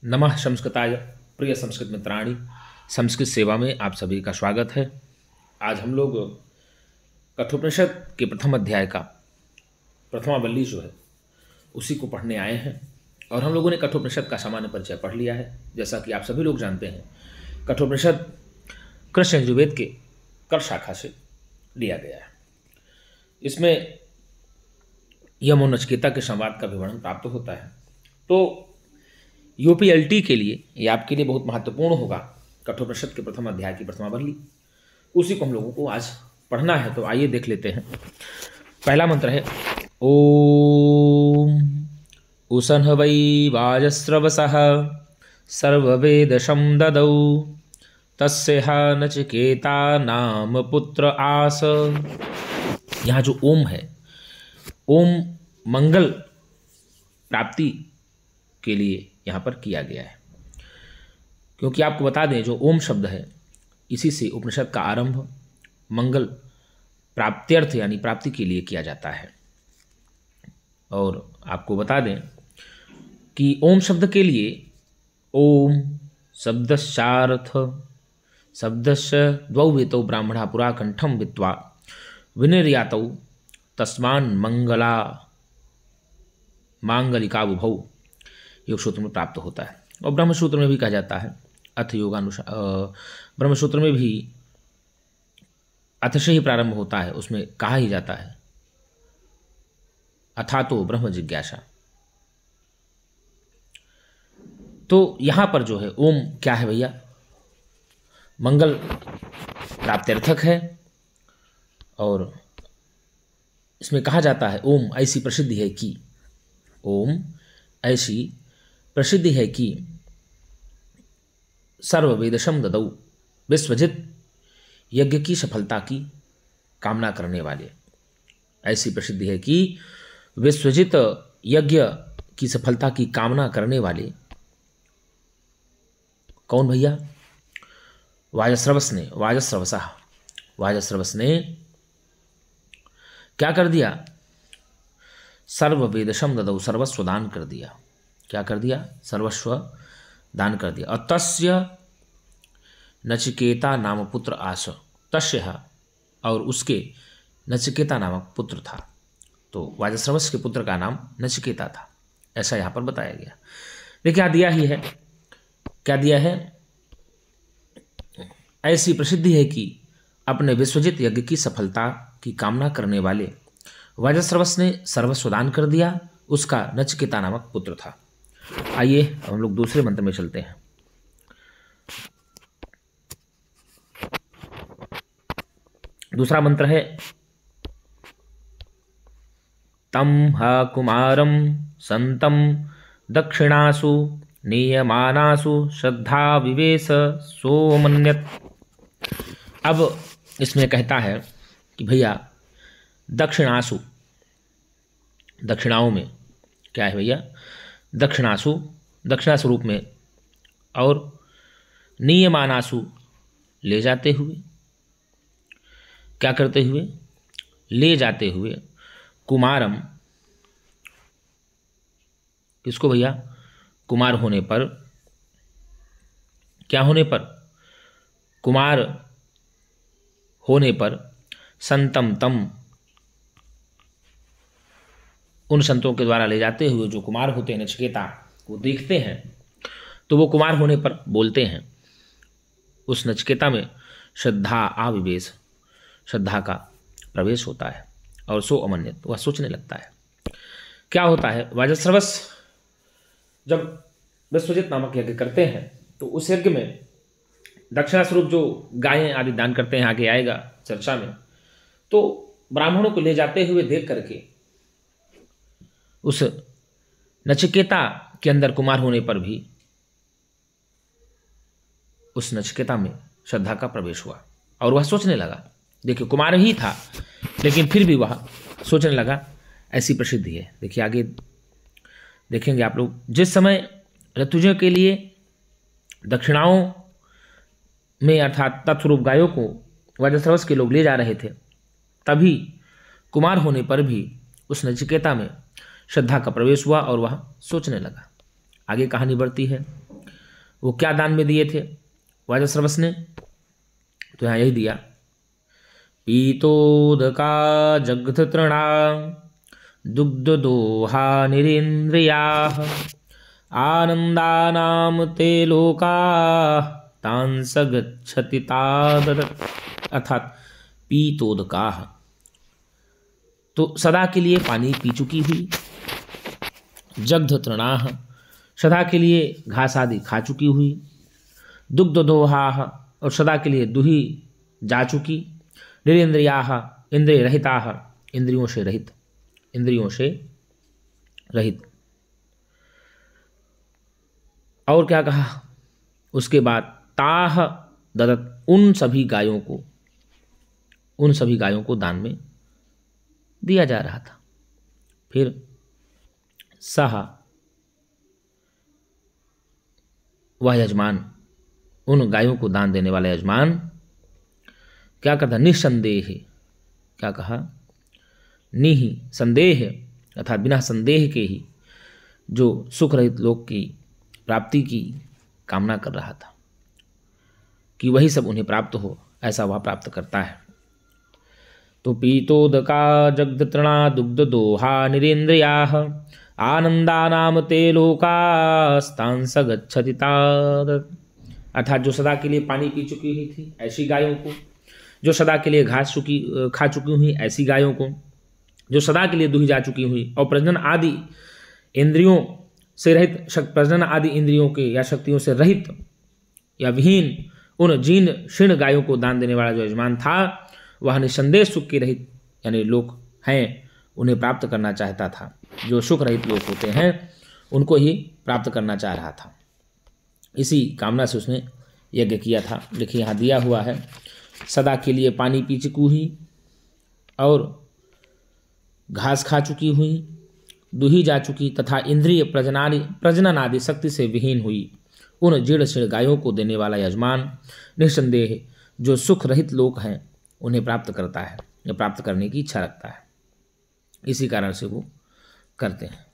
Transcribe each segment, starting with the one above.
नमः संस्कृताय प्रिय संस्कृत मित्राणि, संस्कृत सेवा में आप सभी का स्वागत है। आज हम लोग कठोपनिषद के प्रथम अध्याय का प्रथमावली जो है उसी को पढ़ने आए हैं। और हम लोगों ने कठोपनिषद का सामान्य परिचय पढ़ लिया है। जैसा कि आप सभी लोग जानते हैं, कठोपनिषद कृष्ण यजुर्वेद के कर शाखा से लिया गया है। इसमें यम और नचिकेता के संवाद का विवरण प्राप्त होता है। तो यूपीएलटी के लिए ये आपके लिए बहुत महत्वपूर्ण होगा कठोपनिषद के प्रथम अध्याय की प्रथमावली, उसी को हम लोगों को आज पढ़ना है। तो आइए देख लेते हैं। पहला मंत्र है ओम उसन वै वाजस्रवसः सर्ववेदशं ददौ तस्यः नचिकेता नाम पुत्र आस। यहाँ जो ओम है, ओम मंगल प्राप्ति के लिए यहाँ पर किया गया है। क्योंकि आपको बता दें, जो ओम शब्द है इसी से उपनिषद का आरंभ मंगल प्राप्त्यर्थ यानी प्राप्ति के लिए किया जाता है। और आपको बता दें कि ओम शब्द के लिए ओम शब्दश्चार्थ शब्दस्य द्वौ वेतौ ब्राह्मणा पुरा कंठम वित्वा विनिर्यातौ तस्मान् मंगला मांगलिका बुभौ योग सूत्र में प्राप्त होता है। और ब्रह्मसूत्र में भी कहा जाता है। अथ योगानुसार ब्रह्मसूत्र में भी अथ से ही प्रारंभ होता है, उसमें कहा ही जाता है अथा तो ब्रह्म जिज्ञासा। तो यहाँ पर जो है ओम क्या है भैया, मंगल प्राप्त्यर्थक है। और इसमें कहा जाता है ओम ऐसी प्रसिद्धि है कि, ओम ऐसी प्रसिद्धि है कि सर्ववेदशम ददौ विश्वजित यज्ञ की सफलता की कामना करने वाले। ऐसी प्रसिद्धि है कि विश्वजित यज्ञ की सफलता की कामना करने वाले कौन भैया? वाजस्रवस ने, वाजस्रवस ने क्या कर दिया? सर्ववेदशम ददौ सर्वस्व दान कर दिया। क्या कर दिया? सर्वस्व दान कर दिया। और तस्य नचिकेता नाम पुत्र आस, तस्य और उसके नचिकेता नामक पुत्र था। तो वाजस्रवस के पुत्र का नाम नचिकेता था, ऐसा यहाँ पर बताया गया। देखिए क्या दिया ही है, क्या दिया है? ऐसी प्रसिद्धि है कि अपने विश्वजित यज्ञ की सफलता की कामना करने वाले वाजस्रवस ने सर्वस्व दान कर दिया, उसका नचिकेता नामक पुत्र था। आइए हम लोग दूसरे मंत्र में चलते हैं। दूसरा मंत्र है तम ह कुमारम संतम दक्षिणासु नीयमानासु श्रद्धा विवेश सोमन्यत। अब इसमें कहता है कि भैया दक्षिणासु, दक्षिणाओं में क्या है भैया? दक्षिणासु, दक्षिणा स्वरूप में, और नियमानासु ले जाते हुए, क्या करते हुए? ले जाते हुए, कुमारम किसको भैया? कुमार होने पर, क्या होने पर? कुमार होने पर, संतम तम उन संतों के द्वारा ले जाते हुए जो कुमार होते हैं, नचिकेता को देखते हैं तो वो कुमार होने पर बोलते हैं। उस नचिकेता में श्रद्धा आविवेश, श्रद्धा का प्रवेश होता है। और सो अमन्यत, वह सोचने लगता है। क्या होता है? वाजस्रवस जब विश्वजित नामक यज्ञ करते हैं तो उस यज्ञ में दक्षिणा स्वरूप जो गायें आदि दान करते हैं, आगे आएगा चर्चा में। तो ब्राह्मणों को ले जाते हुए देख करके उस नचिकेता के अंदर कुमार होने पर भी उस नचिकेता में श्रद्धा का प्रवेश हुआ और वह सोचने लगा। देखिए कुमार ही था लेकिन फिर भी वह सोचने लगा, ऐसी प्रसिद्धि है। देखिए आगे देखेंगे आप लोग। जिस समय ऋतुजों के लिए दक्षिणाओं में अर्थात तत्स्वरूप गायों को वाजस्रवस के लोग ले जा रहे थे, तभी कुमार होने पर भी उस नचिकेता में श्रद्धा का प्रवेश हुआ और वह सोचने लगा। आगे कहानी बढ़ती है। वो क्या दान में दिए थे वाजश्रवस ने? तो यहाँ यही दिया, पीतोदका जग्धतृणा दुग्धदोहा निरेन्द्रियाः आनन्दानां ते लोकाः तान् स गच्छति तादत्। अर्थात पीतोदकाः, तो सदा के लिए पानी पी चुकी हुई, जग्धतृणाः, सदा के लिए घास आदि खा चुकी हुई, दुग्धदोहाः, और सदा के लिए दुही जा चुकी, निरेन्द्रियाः, इंद्रिय रहिताः, इंद्रियों से रहित, इंद्रियों से रहित। और क्या कहा उसके बाद, ताह ददत, उन सभी गायों को, उन सभी गायों को दान में दिया जा रहा था। फिर सहा, वह यजमान, उन गायों को दान देने वाला यजमान क्या करता, निसंदेह, क्या कहा, निहि संदेह, अर्थात बिना संदेह के ही जो सुख रहित लोक की प्राप्ति की कामना कर रहा था कि वही सब उन्हें प्राप्त हो, ऐसा वह प्राप्त करता है। तो पीतोदका जग्धतृणा दुग्धदोहा निरेन्द्रियाः आनन्दानां ते लोकास्तान् स गच्छति तादत्। अर्थात जो सदा के लिए पानी पी चुकी हुई थी ऐसी गायों को, जो सदा के लिए घास खा चुकी हुई ऐसी गायों को, जो सदा के लिए दुही जा चुकी हुई और प्रजनन आदि इंद्रियों से रहित, प्रजनन आदि इंद्रियों के या शक्तियों से रहित या विहीन उन जीर्ण शीर्ण गायों को दान देने वाला जो यजमान था, वह निसंदेह सुख के रहित यानी लोग हैं उन्हें प्राप्त करना चाहता था। जो सुख रहित लोग होते हैं उनको ही प्राप्त करना चाह रहा था, इसी कामना से उसने यज्ञ किया था। देखिए यहाँ दिया हुआ है, सदा के लिए पानी पी चुकी हुई और घास खा चुकी हुई, दुही जा चुकी तथा इंद्रिय प्रजनन आदि शक्ति से विहीन हुई उन जीर्ण शीर्ण गायों को देने वाला यजमान निसंदेह जो सुख रहित लोग हैं उन्हें प्राप्त करता है या प्राप्त करने की इच्छा रखता है। इसी कारण से वो करते हैं,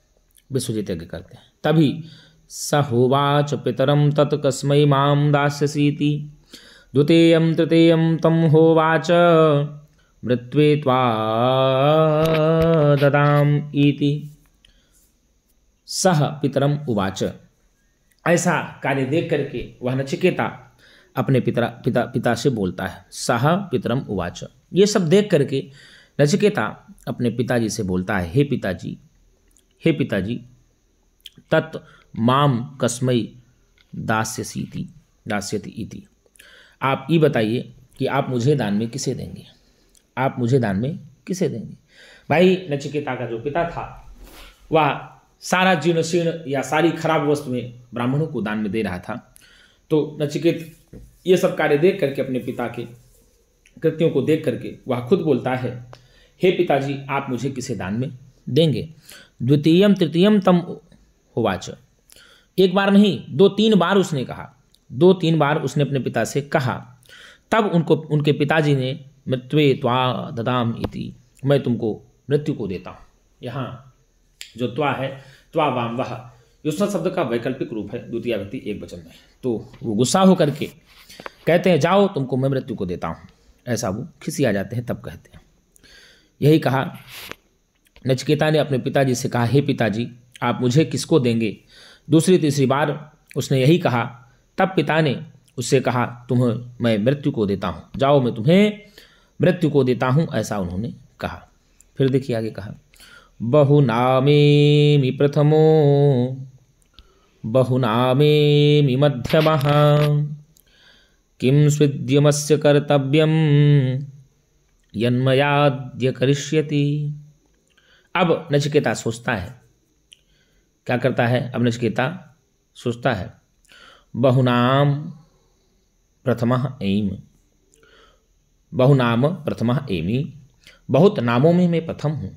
विश्वजित यज्ञ करते हैं। तभी स होवाच पितरम तत्कस्मै मां दास्यसीति द्वितीयं तृतीयं तं होवाच मृत्वे त्वा ददाम इति। सह पितरम उवाच, ऐसा कार्य देख करके वह नचिकेता अपने पिता से बोलता है। सह पितरम उवाच, ये सब देख करके नचिकेता अपने पिताजी से बोलता है, हे पिताजी, हे पिताजी, तत् माम कस्मै दास्यति इति। आप ये बताइए कि आप मुझे दान में किसे देंगे, आप मुझे दान में किसे देंगे। भाई नचिकेता का जो पिता था वह सारा जीर्ण शीर्ण या सारी खराब वस्तुएं ब्राह्मणों को दान में दे रहा था। तो नचिकेत ये सब कार्य देख करके, अपने पिता के कृत्यों को देख करके वह खुद बोलता है, हे पिताजी, आप मुझे किसे दान में देंगे। द्वितीयम तृतीयम तम होवाच, एक बार नहीं 2-3 बार उसने कहा, 2-3 बार उसने अपने पिता से कहा। तब उनके पिताजी ने मृत्वे त्वा ददाम इति, मैं तुमको मृत्यु को देता हूँ। यहाँ जो त्वा है, त्वा वाम वह, युष्मत् शब्द का वैकल्पिक रूप है, द्वितीय व्यक्ति एक वचन में। तो वो गुस्सा होकर के कहते हैं, जाओ तुमको मैं मृत्यु को देता हूँ, ऐसा वो खिसिया जाते हैं, तब कहते हैं। यही कहा नचिकेता ने अपने पिताजी से कहा, हे पिताजी, आप मुझे किसको देंगे। दूसरी तीसरी बार उसने यही कहा। तब पिता ने उससे कहा, तुम्हें मैं मृत्यु को देता हूँ, जाओ मैं तुम्हें मृत्यु को देता हूँ, ऐसा उन्होंने कहा। फिर देखिए आगे कहा, बहुनामेमि प्रथमो बहुनामेमि मध्यमः किं स्विद्यमस्य कर्तव्यं यन्मयाद्य करिष्यति। अब नचिकेता सोचता है, क्या करता है, अब नचिकेता सोचता है, बहुनाम प्रथमः एम, बहुनाम प्रथमः एमि, बहुत नामों में मैं प्रथम हूँ,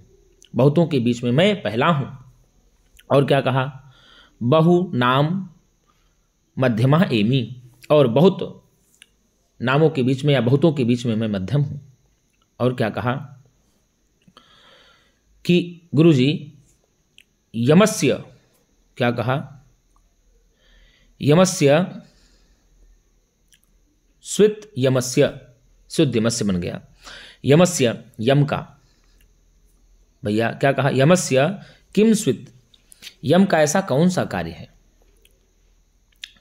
बहुतों के बीच में मैं पहला हूँ। और क्या कहा, बहु नाम मध्यमः एमि, और बहुत नामों के बीच में या बहुतों के बीच में मैं मध्यम हूँ। और क्या कहा कि गुरुजी यमस्य, क्या कहा, यमस्य स्वित यमस्य, शुद्ध यमस्य बन गया। यमस्य, यम का, भैया क्या कहा, यमस्य किम स्वित, यम का ऐसा कौन सा कार्य है।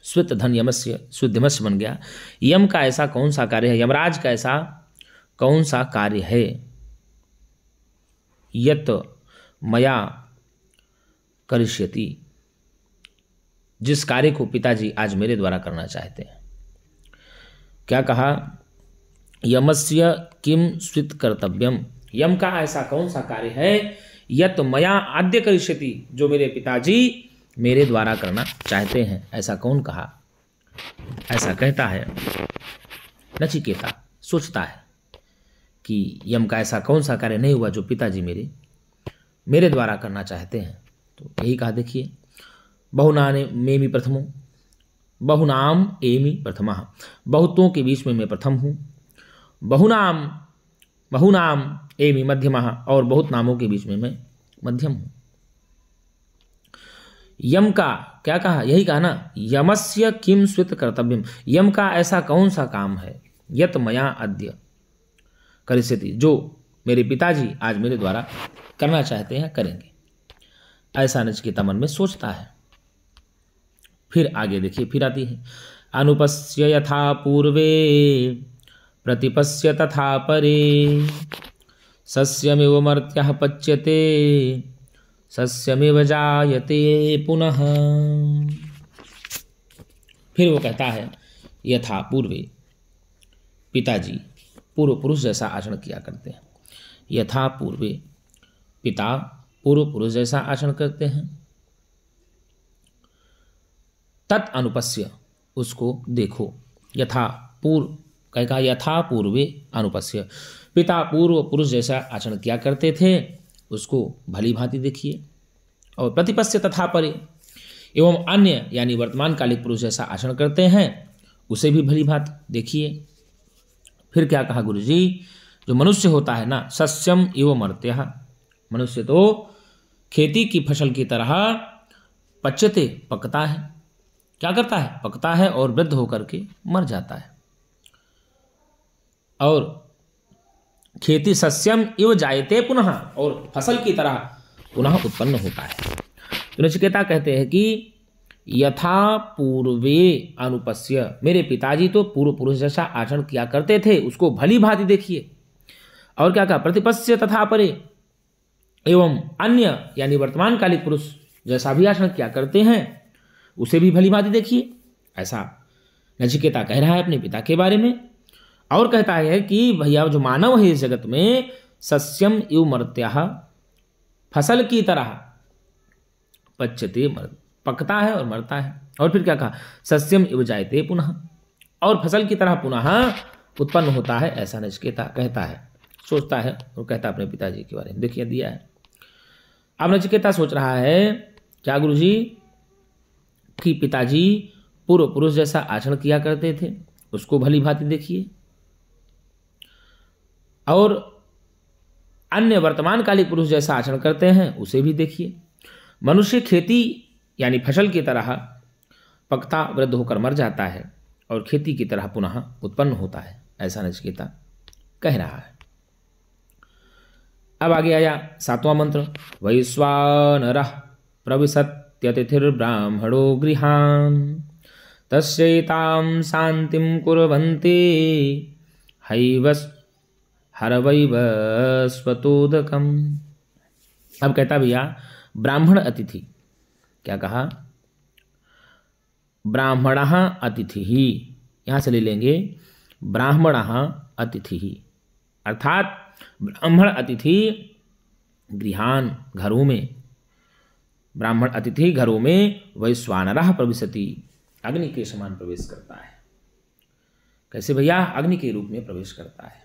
स्वित धन यमस्य, शुद्ध यमस्य बन गया। यम का ऐसा कौन सा कार्य है, यमराज का ऐसा कौन सा कार्य है। यत मया करिष्यति, जिस कार्य को पिताजी आज मेरे द्वारा करना चाहते हैं। क्या कहा, यमस्य किम स्वित कर्तव्यम, यम का ऐसा कौन सा कार्य है, यत मया आद्य करिष्यति, जो मेरे पिताजी मेरे द्वारा करना चाहते हैं। ऐसा कौन कहा, ऐसा कहता है नचिकेता, सोचता है कि यम का ऐसा कौन सा कार्य नहीं हुआ जो पिताजी मेरे द्वारा करना चाहते हैं। तो यही कहा, देखिए, बहुनाने मेमि प्रथमो, बहुनाम एमि प्रथमः, बहुतों के बीच में मैं प्रथम हूँ। बहुनाम एमि मध्यमः, और बहुत नामों के बीच में मैं मध्यम हूँ। यम का क्या कहा, यही कहा ना, यमस्य किम स्वित कर्तव्यम, यम का ऐसा कौन सा काम है, यत मया अद्य करिष्यति, जो मेरे पिताजी आज मेरे द्वारा करना चाहते हैं, करेंगे। ऐसा नचिकेता मन में सोचता है। फिर आगे देखिए, फिर आती है, अनुपस्य यथा पूर्वे प्रतिपस्य तथा परे, सस्यमिव मर्त्यः पच्यते सस्यमिव जायते पुनः। फिर वो कहता है, यथा पूर्वे, पिताजी पूर्व पुरुष जैसा आचरण किया करते हैं। यथा पूर्वे, पिता पूर्व पुरुष जैसा आचरण करते हैं। तत् अनुपस्य, उसको देखो। यथा पूर्व कहेगा, यथा पूर्वे अनुपस्य, पिता पूर्व पुरुष जैसा आचरण किया करते थे, उसको भली भांति देखिए। और प्रतिपस्य तथा परे, एवं अन्य यानी वर्तमान कालिक पुरुष जैसा आचरण करते हैं, उसे भी भली भांति देखिए। फिर क्या कहा गुरुजी, जो मनुष्य होता है ना, सस्यम इव मर्त्यः, मनुष्य तो खेती की फसल की तरह पच्यते, पकता है। क्या करता है, पकता है और वृद्ध होकर के मर जाता है। और खेती सस्यम इव जायते पुनः, और फसल की तरह पुनः उत्पन्न होता है। तो नचिकेता कहते हैं कि यथा पूर्वे अनुपस्य, मेरे पिताजी तो पूर्व पुरुष जैसा आचरण किया करते थे, उसको भली भांति देखिए। और क्या कहा, प्रतिपस्य तथा परे, एवं अन्य यानी वर्तमान कालिक पुरुष जैसा भी आचरण किया करते हैं, उसे भी भली भांति देखिए। ऐसा नचिकेता कह रहा है अपने पिता के बारे में। और कहता है कि भैया जो मानव है इस जगत में, सस्यम इव मर्त्यः, फसल की तरह पच्यते, पकता है और मरता है। और फिर क्या कहा, सस्यम इव जायते पुनः, और फसल की तरह पुनः उत्पन्न होता है। ऐसा नचिकेता कहता है, सोचता है और कहता है अपने पिताजी के बारे में। देखिए दिया है। अब नचिकेता सोच रहा है, क्या गुरुजी, कि पिताजी पूर्व पुरुष जैसा आचरण किया करते थे, उसको भली भांति देखिए। और अन्य वर्तमान कालिक पुरुष जैसा आचरण करते हैं, उसे भी देखिए। मनुष्य खेती यानी फसल की तरह पकता वृद्ध होकर मर जाता है, और खेती की तरह पुनः उत्पन्न होता है। ऐसा नचिकेता कह रहा है। अब आगे आया 7वां मंत्र, वैश्वानरः प्रविशत्यतिथिर्ब्राह्मणो गृहान् तस्यैतां शान्तिं कुर्वन्ति हरवैवस्वतोदकम्। अब कहता भैया, ब्राह्मण अतिथि, क्या कहा, ब्राह्मणः अतिथिः, यहाँ से ले लेंगे ब्राह्मणः अतिथिः, अर्थात ब्राह्मण अतिथि गृहान, घरों में, ब्राह्मण अतिथि घरों में वैश्वानरः प्रविशति, अग्नि के समान प्रवेश करता है। कैसे भैया, अग्नि के रूप में प्रवेश करता है।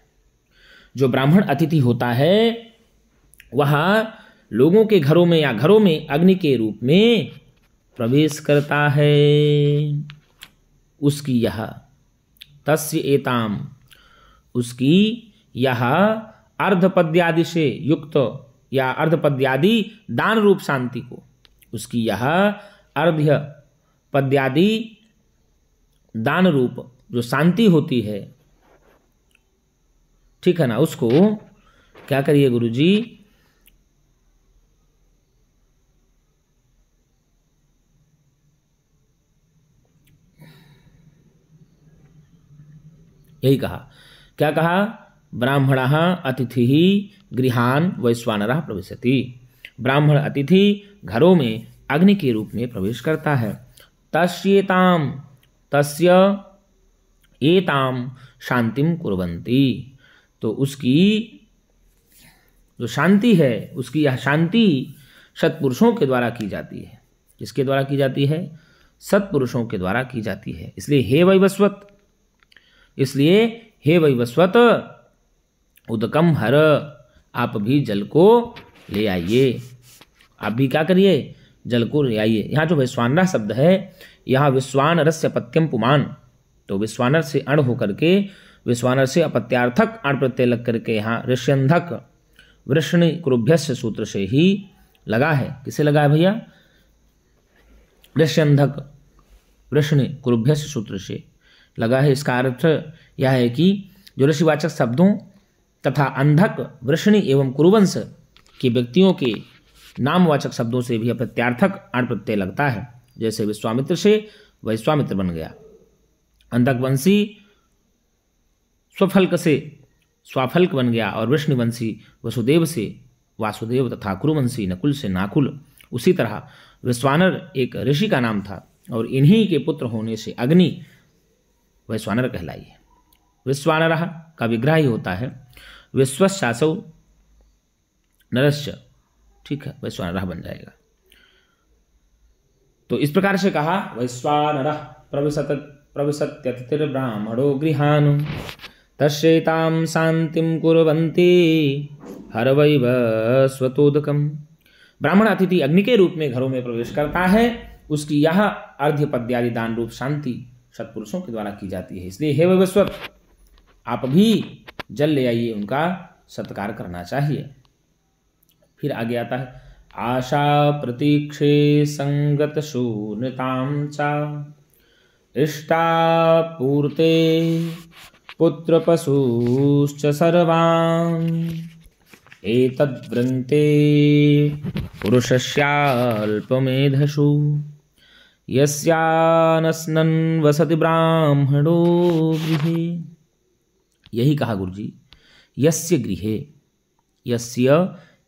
जो ब्राह्मण अतिथि होता है वह लोगों के घरों में या घरों में अग्नि के रूप में प्रवेश करता है। उसकी यह तस्य एताम, उसकी यह अर्धपद्यादि से युक्त या अर्धपद्यादि दान रूप शांति को, उसकी यह अर्धपद्यादि दान रूप जो शांति होती है, ठीक है ना, उसको क्या करिए गुरुजी, यही कहा, क्या कहा, ब्राह्मणः अतिथिः गृहान वैश्वानरः प्रविशति। ब्राह्मण अतिथि घरों में अग्नि के रूप में प्रवेश करता है। तस्य एताम शांतिम कुर्वन्ति, तो उसकी जो शांति है, उसकी यह शांति सत्पुरुषों के द्वारा की जाती है। किसके द्वारा की जाती है? सत्पुरुषों के द्वारा की जाती है। इसलिए हे वैवस्वत उदकम हर, आप भी जल को ले आइए। आप भी क्या करिए? जल को ले आइए। यहाँ जो वैश्वानर शब्द है, यहाँ विश्वानरस्य अपत्यम पुमान, तो विश्वानर से अण होकर के, विश्वानर से अपत्यार्थक अण प्रत्यय लग करके यहाँ ऋष्यंधक वृष्णि कुरुभ्यस्य सूत्र से ही लगा है। किसे लगा है भैया? ऋष्यंधक वृष्णि कुरुभ्यस्य सूत्र से लगा है। इसका अर्थ यह है कि जो ऋषिवाचक शब्दों तथा अंधक वृष्णि एवं कुरुवंश के व्यक्तियों के नामवाचक शब्दों से भी प्रत्यार्थक अण प्रत्यय लगता है। जैसे विश्वामित्र से वैश्वामित्र बन गया, अंधकवंशी स्वफल्क से स्वाफल्क बन गया, और वृष्णिवंशी वसुदेव से वासुदेव तथा कुरुवंशी नकुल से नाकुल। उसी तरह विश्वानर एक ऋषि का नाम था, और इन्हीं के पुत्र होने से अग्नि वैश्वानर कहलाई है। विश्वानर का विग्रह ही होता है विश्वशासौ नरस्य, ठीक है, वैश्वानर बन जाएगा। तो इस प्रकार से कहा, वैश्वानर प्रविशत्यतिथिर्ब्राह्मणो गृहान् तस्यैतां शांतिं कुर्वन्ति हरवैवस्वतोदकम्। ब्राह्मण अतिथि अग्नि के रूप में घरों में प्रवेश करता है, उसकी यह अर्घ्यपद्यादि दान रूप शांति सत्पुरुषों के द्वारा की जाती है। इसलिए हे वैवस्वत, आप भी जल ले आइए, उनका सत्कार करना चाहिए। फिर आगे आता है, आशा प्रतीक्षे संगत शून्यतां चा इष्टा पूर्ते पुत्र पशुश्च सर्वान् एतद्वृन्ते पुरुषस्याल्पमेधसु यस्यानस्नन् वसति ब्राह्मणो गृहे। यही कहा गुरुजी, यस्य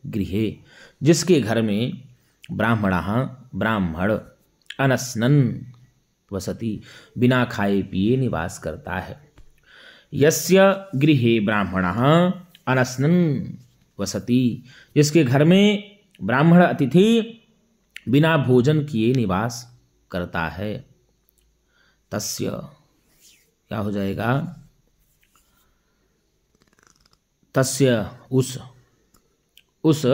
गृहे, जिसके घर में ब्राह्मण अनस्नन वसति, बिना खाए पिए निवास करता है। यस्य गृहे ब्राह्मणः अनस्नन वसति, जिसके घर में ब्राह्मण अतिथि बिना भोजन किए निवास करता है। तस्य क्या हो जाएगा? तस्य उस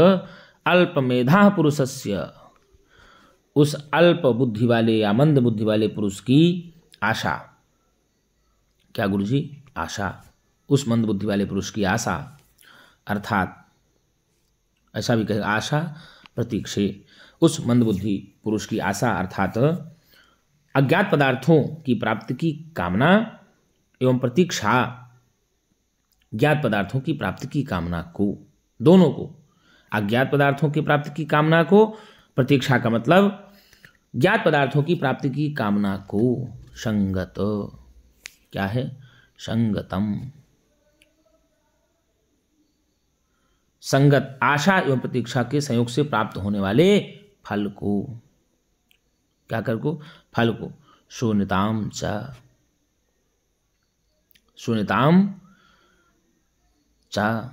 अल्पमेधा पुरुषस्य, उस अल्प बुद्धि वाले या मंद बुद्धि वाले पुरुष की आशा, क्या गुरुजी? आशा, उस मंद बुद्धि वाले पुरुष की आशा, अर्थात ऐसा भी कहे, आशा प्रतीक्षे, उस मंद बुद्धि पुरुष की आशा अर्थात अज्ञात पदार्थों की प्राप्ति की कामना एवं प्रतीक्षा, ज्ञात पदार्थों की प्राप्ति की कामना को, दोनों को, अज्ञात पदार्थों की प्राप्ति की कामना को, प्रतीक्षा का मतलब ज्ञात पदार्थों की प्राप्ति की कामना को, संगत, क्या है? संगतम, संगत आशा एवं प्रतीक्षा के संयोग से प्राप्त होने वाले फल को, क्या कर को? फल को। शून्यताम च, शून्यताम च,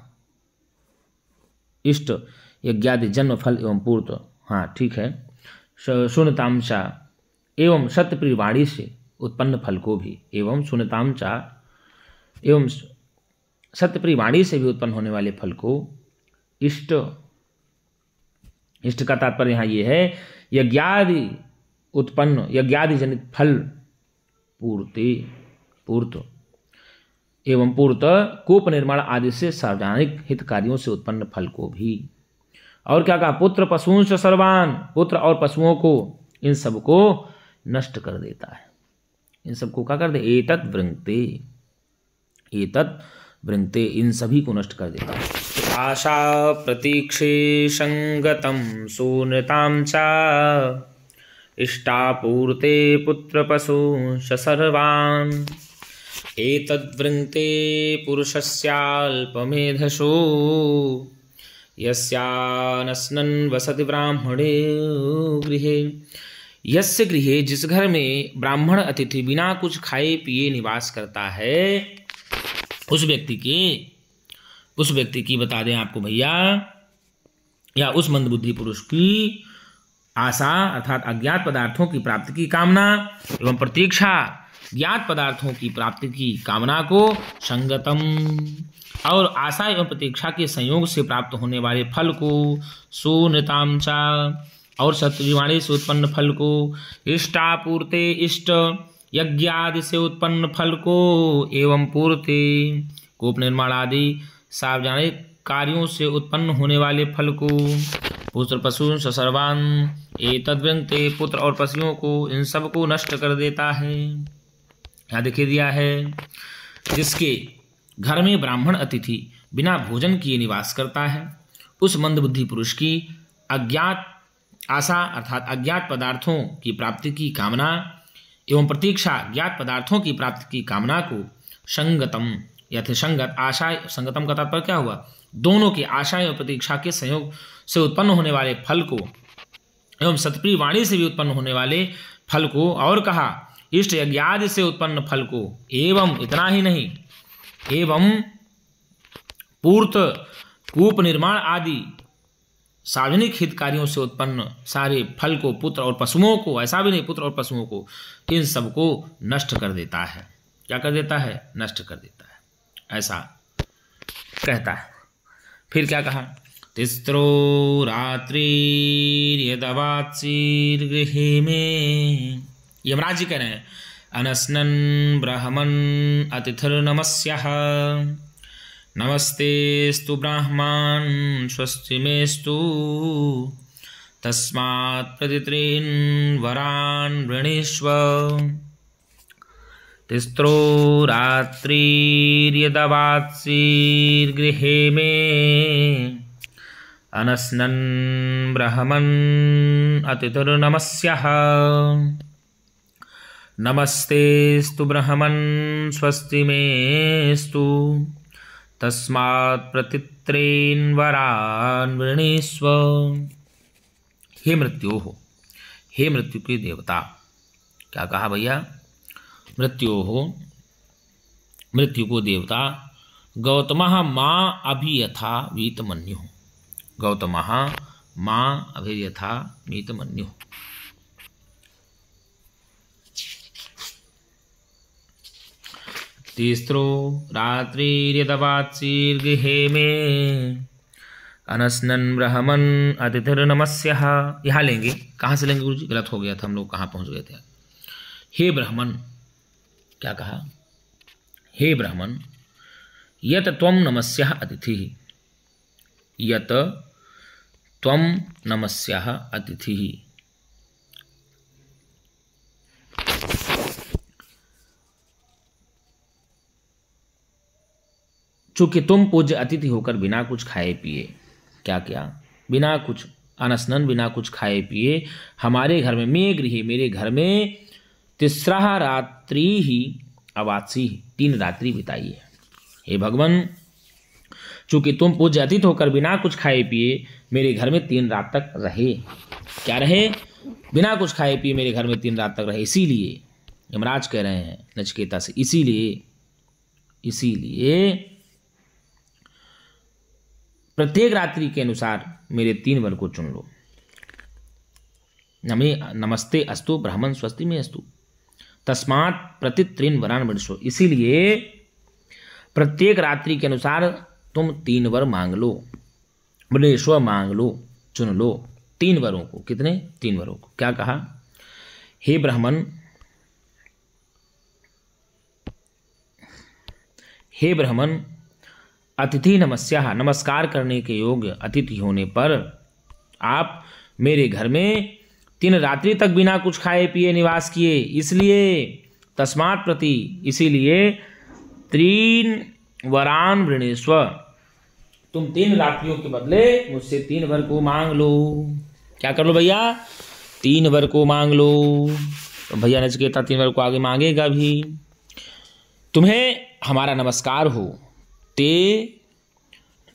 इष्ट यज्ञादि जन्म फल एवं पूर्त, हाँ ठीक है, शून्यताम च एवं सत्यप्रिय वाणी से उत्पन्न फल को भी, एवं शून्यताम च एवं सत्यप्रिय वाणी से भी उत्पन्न होने वाले फल को इष्ट, इष्ट का तात्पर्य यहाँ ये है यज्ञादि उत्पन्न, यज्ञादि जनित फल पूर्त एवं पूर्त कूप निर्माण आदि से सार्वजनिक हित कार्यों से उत्पन्न फल को भी। और क्या कहा? पुत्र पशुंश सर्वान, पुत्र और पशुओं को, इन सब को नष्ट कर देता है। इन सबको क्या कर दे, एतत् वृंक्ते, एतत् वृंक्ते, इन सभी को नष्ट कर देता है। आशा प्रतीक्षे संगतम सूनताम चा इष्टापूर्ते पुत्र पशु सर्वान् एतद्वृंक्ते पुरुषस्याल्पमेधसो यस्यानस्नन् वसति ब्राह्मणे गृहे। यस्य गृहे, जिस घर में ब्राह्मण अतिथि बिना कुछ खाए पिए निवास करता है, उस व्यक्ति की बता दें आपको भैया, या उस मंदबुद्धि पुरुष की आशा अर्थात अज्ञात पदार्थों की प्राप्ति की कामना एवं प्रतीक्षा ज्ञात पदार्थों की प्राप्ति की कामना को संगतम, और आशा एवं प्रतीक्षा के संयोग से प्राप्त होने वाले फल को सुनृताम चा, और सत्यवाणी से उत्पन्न फल को इष्टापूर्ते, इष्ट यज्ञ आदि से उत्पन्न फल को एवं पूर्ति कूप निर्माण आदि सार्वजनिक कार्यों से उत्पन्न होने वाले फल को पुत्र पशु सर्वान् एतद्वृंक्ते, पुत्र और पशुओं को, इन सब को नष्ट कर देता है। यहाँ देखिए दिया है, जिसके घर में ब्राह्मण अतिथि बिना भोजन किए निवास करता है, उस मंदबुद्धि पुरुष की अज्ञात आशा अर्थात अज्ञात पदार्थों की प्राप्ति की कामना एवं प्रतीक्षा ज्ञात पदार्थों की प्राप्ति की कामना को संगतम यथसंगत आशा, संगतम का तात्पर्य क्या हुआ, दोनों की आशा एवं प्रतीक्षा के संयोग से उत्पन्न होने वाले फल को एवं सतप्रिय वाणी से भी उत्पन्न होने वाले फल को, और कहा इष्ट यज्ञादि से उत्पन्न फल को, एवं इतना ही नहीं, एवं पूर्त कूप निर्माण आदि सार्वजनिक हित कार्यों से उत्पन्न सारे फल को, पुत्र और पशुओं को, ऐसा भी नहीं पुत्र और पशुओं को, इन सबको नष्ट कर देता है। क्या कर देता है, नष्ट कर देता है, ऐसा कहता है। फिर क्या कहा, तिस्रो रात्रिर्यदवात्सीर्गृहे में, यमराज जी कह रहे हैं, अनस्नन् ब्राह्मन् अतिथिर्नमस्यः नमस्तेस्तु ब्राह्मन् स्वस्तिमेस्तु तस्मात् प्रतित्रीन् वरान् वृणीष्व। तिस्रो रात्रिर्यदवात्सीर्गृहे में अनस्नन् ब्राह्मन् अतिथिर्नमस्यः नमस्तेस्तु ब्राह्मन् स्वस्तिमेस्तु तस्मात् प्रतित्रीन् वरान् वृणीष्व। हे मृत्यु हो, हे मृत्यु के देवता, क्या कहा भैया, मृत्यु हो, मृत्यु को देवता, गौतमः माँ अभियथा वीतमन्यु, गौतमः माँ अभियथा वीतमन्यु। तीसरो रात्रिर्यदवात्सीर्गृहे में अनस्नन् ब्राह्मन् अतिथिर्नमस्यः। यहाँ लेंगे, कहाँ से लेंगे गुरु जी, गलत हो गया था, हम लोग कहाँ पहुँच गए थे। हे ब्राह्मण, क्या कहा, हे ब्राह्मण, यत त्वं नमस्यः अतिथिः, यत त्वं नमस्यः अतिथिः। चूंकि तुम पूज्य अतिथि होकर बिना कुछ खाए पिए, क्या क्या, बिना कुछ, अनस्नन, बिना कुछ खाए पिए हमारे घर में, मैं गृह, मेरे घर में, तिस्रा रात्रि ही अवासी, 3 रात्रि बिताई है। हे भगवान, चूंकि तुम पूज्य अतिथि होकर बिना कुछ खाए पिए मेरे घर में 3 रात तक रहे, क्या रहे, बिना कुछ खाए पिए मेरे घर में 3 रात तक रहे, इसीलिए यमराज कह रहे हैं नचिकेता से, इसीलिए प्रत्येक रात्रि के अनुसार मेरे 3 वर को चुन लो। नमस्ते अस्तु ब्राह्मण स्वस्ति में अस्तु तस्मात् प्रतित्रीन् वरान् वृणीष्व। इसीलिए प्रत्येक रात्रि के अनुसार तुम 3 वर मांग लो, वृणीष्व मांग लो, चुन लो 3 वरों को। कितने, 3 वरों को। क्या कहा, हे ब्राह्मण, हे ब्राह्मण, अतिथि नमस्याः, नमस्कार करने के योग्य अतिथि होने पर आप मेरे घर में 3 रात्रि तक बिना कुछ खाए पिए निवास किए, इसलिए तस्मात् प्रति इसीलिए 3 वरान वृणीस्व, तुम 3 रात्रियों के बदले मुझसे 3 वर को मांग लो। क्या कर लो भैया? 3 वर को मांग लो। तो भैया नचिकेता 3 वर को आगे मांगेगा भी। तुम्हें हमारा नमस्कार हो, ते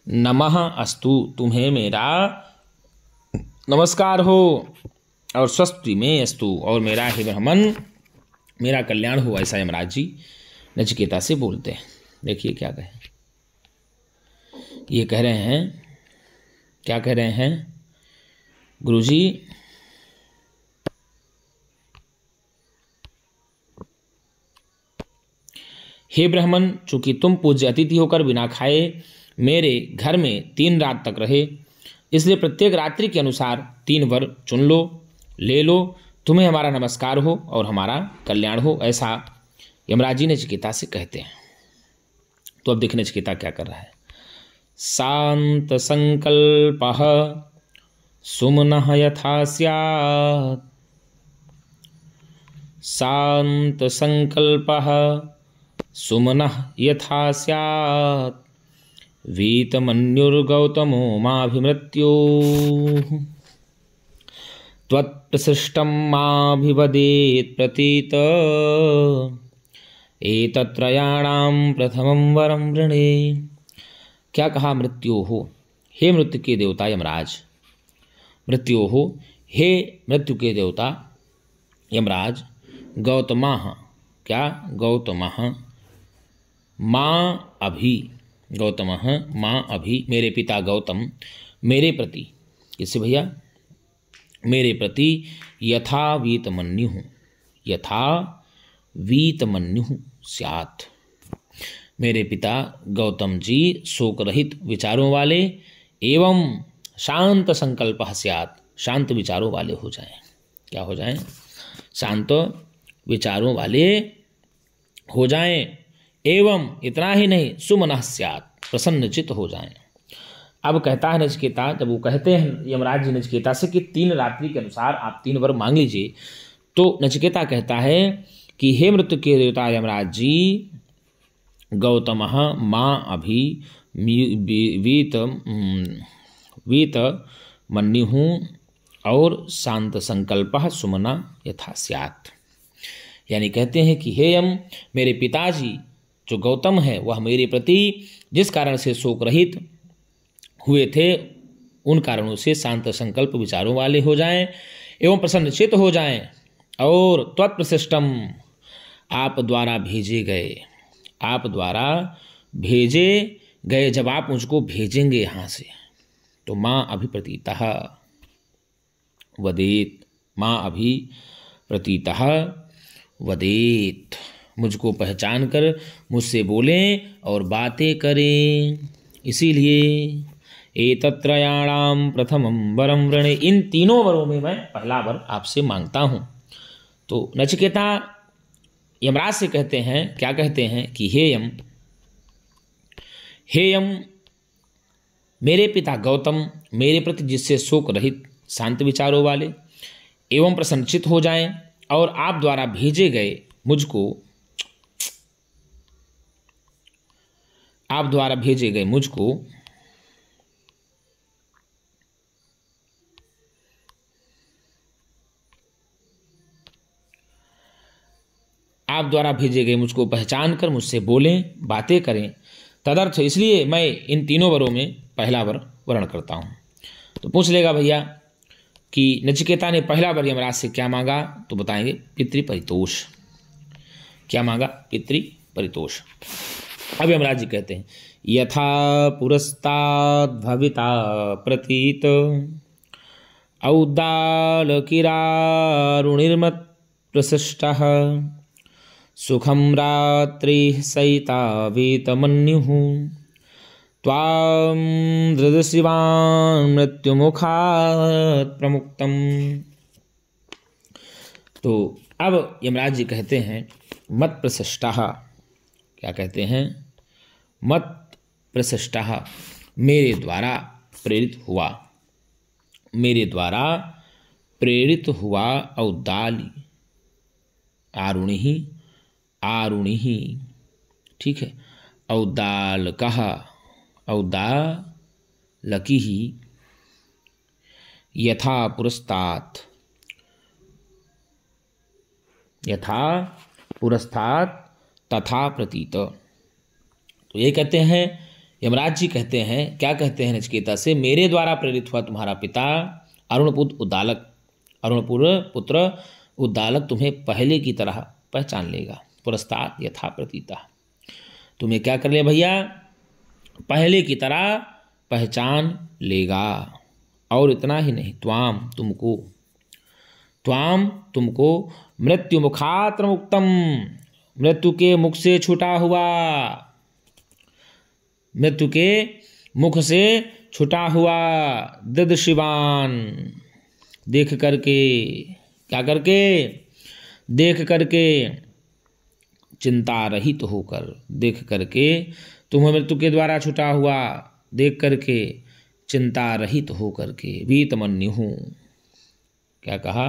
नमः अस्तु, तुम्हें मेरा नमस्कार हो, और स्वस्ति में अस्तु, और मेरा हे ब्राह्मण मेरा कल्याण हो, ऐसा यमराज जी नचिकेता से बोलते हैं। देखिए क्या कहें, ये कह रहे हैं, क्या कह रहे हैं गुरुजी? हे ब्राह्मण, चूंकि तुम पूज्य अतिथि होकर बिना खाए मेरे घर में 3 रात तक रहे, इसलिए प्रत्येक रात्रि के अनुसार 3 वर चुन लो, ले लो। तुम्हें हमारा नमस्कार हो और हमारा कल्याण हो, ऐसा यमराज जी नचिकेता से कहते हैं। तो अब देखिए नचिकेता क्या कर रहा है। शांत संकल्पः सुमनः यथा स्यात्, शांत संकल्पः सुमनः यथा स्यात्, वीतमन्युर्गौतमो माभिमृत्युः, त्वत्प्रसृष्टं माभिवदेत् प्रतीत, एतत्त्रयाणां प्रथमं वरं वृणे। क्या कहा? मृत्यो हो, हे मृत्यु के देवता यमराज। मृत्यो हो, हे मृत्यु के देवता यमराज। गौतमः, क्या? गौतमः माँ अभि, गौतमः माँ अभि, मेरे पिता गौतम मेरे प्रति, किससे भैया? मेरे प्रति यथा वीतमन्युः, यथा वीतमन्युः स्यात्, मेरे पिता गौतम जी शोक रहित विचारों वाले एवं शांत संकल्पः स्यात्, शांत विचारों वाले हो जाएं। क्या हो जाएं? शांत विचारों वाले हो जाएं, एवं इतना ही नहीं सुमनः स्यात्, प्रसन्नचित हो जाएं। अब कहता है नचिकेता, जब वो कहते हैं यमराज जी नचिकेता से कि 3 रात्रि के अनुसार आप 3 वर मांग लीजिए, तो नचिकेता कहता है कि हे मृत्यु के देवता यमराज जी, गौतमः माँ अभि वीत मन्युः और शांत संकल्पः सुमना यथा स्यात्, यानी कहते हैं कि हे यम, मेरे पिताजी जो गौतम है वह मेरे प्रति जिस कारण से शोक रहित हुए थे उन कारणों से शांत संकल्प विचारों वाले हो जाएं एवं प्रसन्नचित हो जाएं, और त्वत्प्रशिष्टम, आप द्वारा भेजे गए, आप द्वारा भेजे गए, जब आप मुझको भेजेंगे यहाँ से, तो माँ अभिप्रतीतः वदेत, माँ अभिप्रतीतः वदेत, मुझको पहचान कर मुझसे बोलें और बातें करें। इसीलिए एतत्त्रयाणां प्रथमं वरं वृणे, इन 3 वरों में मैं पहला वर आपसे मांगता हूँ। तो नचिकेता यमराज से कहते हैं, क्या कहते हैं कि हे यम, हे यम, मेरे पिता गौतम मेरे प्रति जिससे शोक रहित शांत विचारों वाले एवं प्रसन्नचित हो जाएं, और आप द्वारा भेजे गए मुझको, आप द्वारा भेजे गए मुझको आप द्वारा भेजे गए मुझको पहचान कर मुझसे बोलें बातें करें, तदर्थ इसलिए मैं इन 3 वरों में पहला वर वर्ण करता हूँ। तो पूछ लेगा भैया कि नचिकेता ने पहला वर यमराज से क्या मांगा, तो बताएंगे पितृपरितोष। क्या मांगा? पितृपरितोष। अब यमराज जी कहते हैं यथा पुरस्ताद् भविता प्रतीत औदालकिरारुणिर्मत् प्रशिष्टः सुखं रात्रिः सहिता वीतमन्युः त्वां दृदशिवान् मृत्युमुखात् प्रमुक्तम्। तो अब यमराज जी कहते हैं मत प्रशिष्टः, क्या कहते हैं? मत प्रशिष्टः, मेरे द्वारा प्रेरित हुआ, मेरे द्वारा प्रेरित हुआ औदाली आरुणि आरुणिः, ठीक है। औद्दालकः, औद्दालकिः, यथा पुरस्तात्, यथा पुरस्तात् तथा प्रतीत। तो ये कहते हैं, यमराज जी कहते हैं, क्या कहते हैं नचिकेता से, मेरे द्वारा प्रेरित हुआ तुम्हारा पिता अरुणपुत्र उद्दालक, अरुणपुत्र उद्दालक तुम्हें पहले की तरह पहचान लेगा। पुरस्तात् यथा प्रतीता, तुम्हें क्या कर ले भैया, पहले की तरह पहचान लेगा। और इतना ही नहीं, त्वाम, तुमको, त्वाम, तुमको, मृत्यु मुखात्र मुक्तम, मृत्यु के मुख से छूटा हुआ, मृत्यु के मुख से छूटा हुआ, दृदशिवान, देख करके, क्या करके, देख करके, चिंता रहित होकर, देख करके, तुम्हें मृत्यु के द्वारा छूटा हुआ देख करके, चिंता रहित होकर के, वीतमन्यु हूँ, क्या कहा,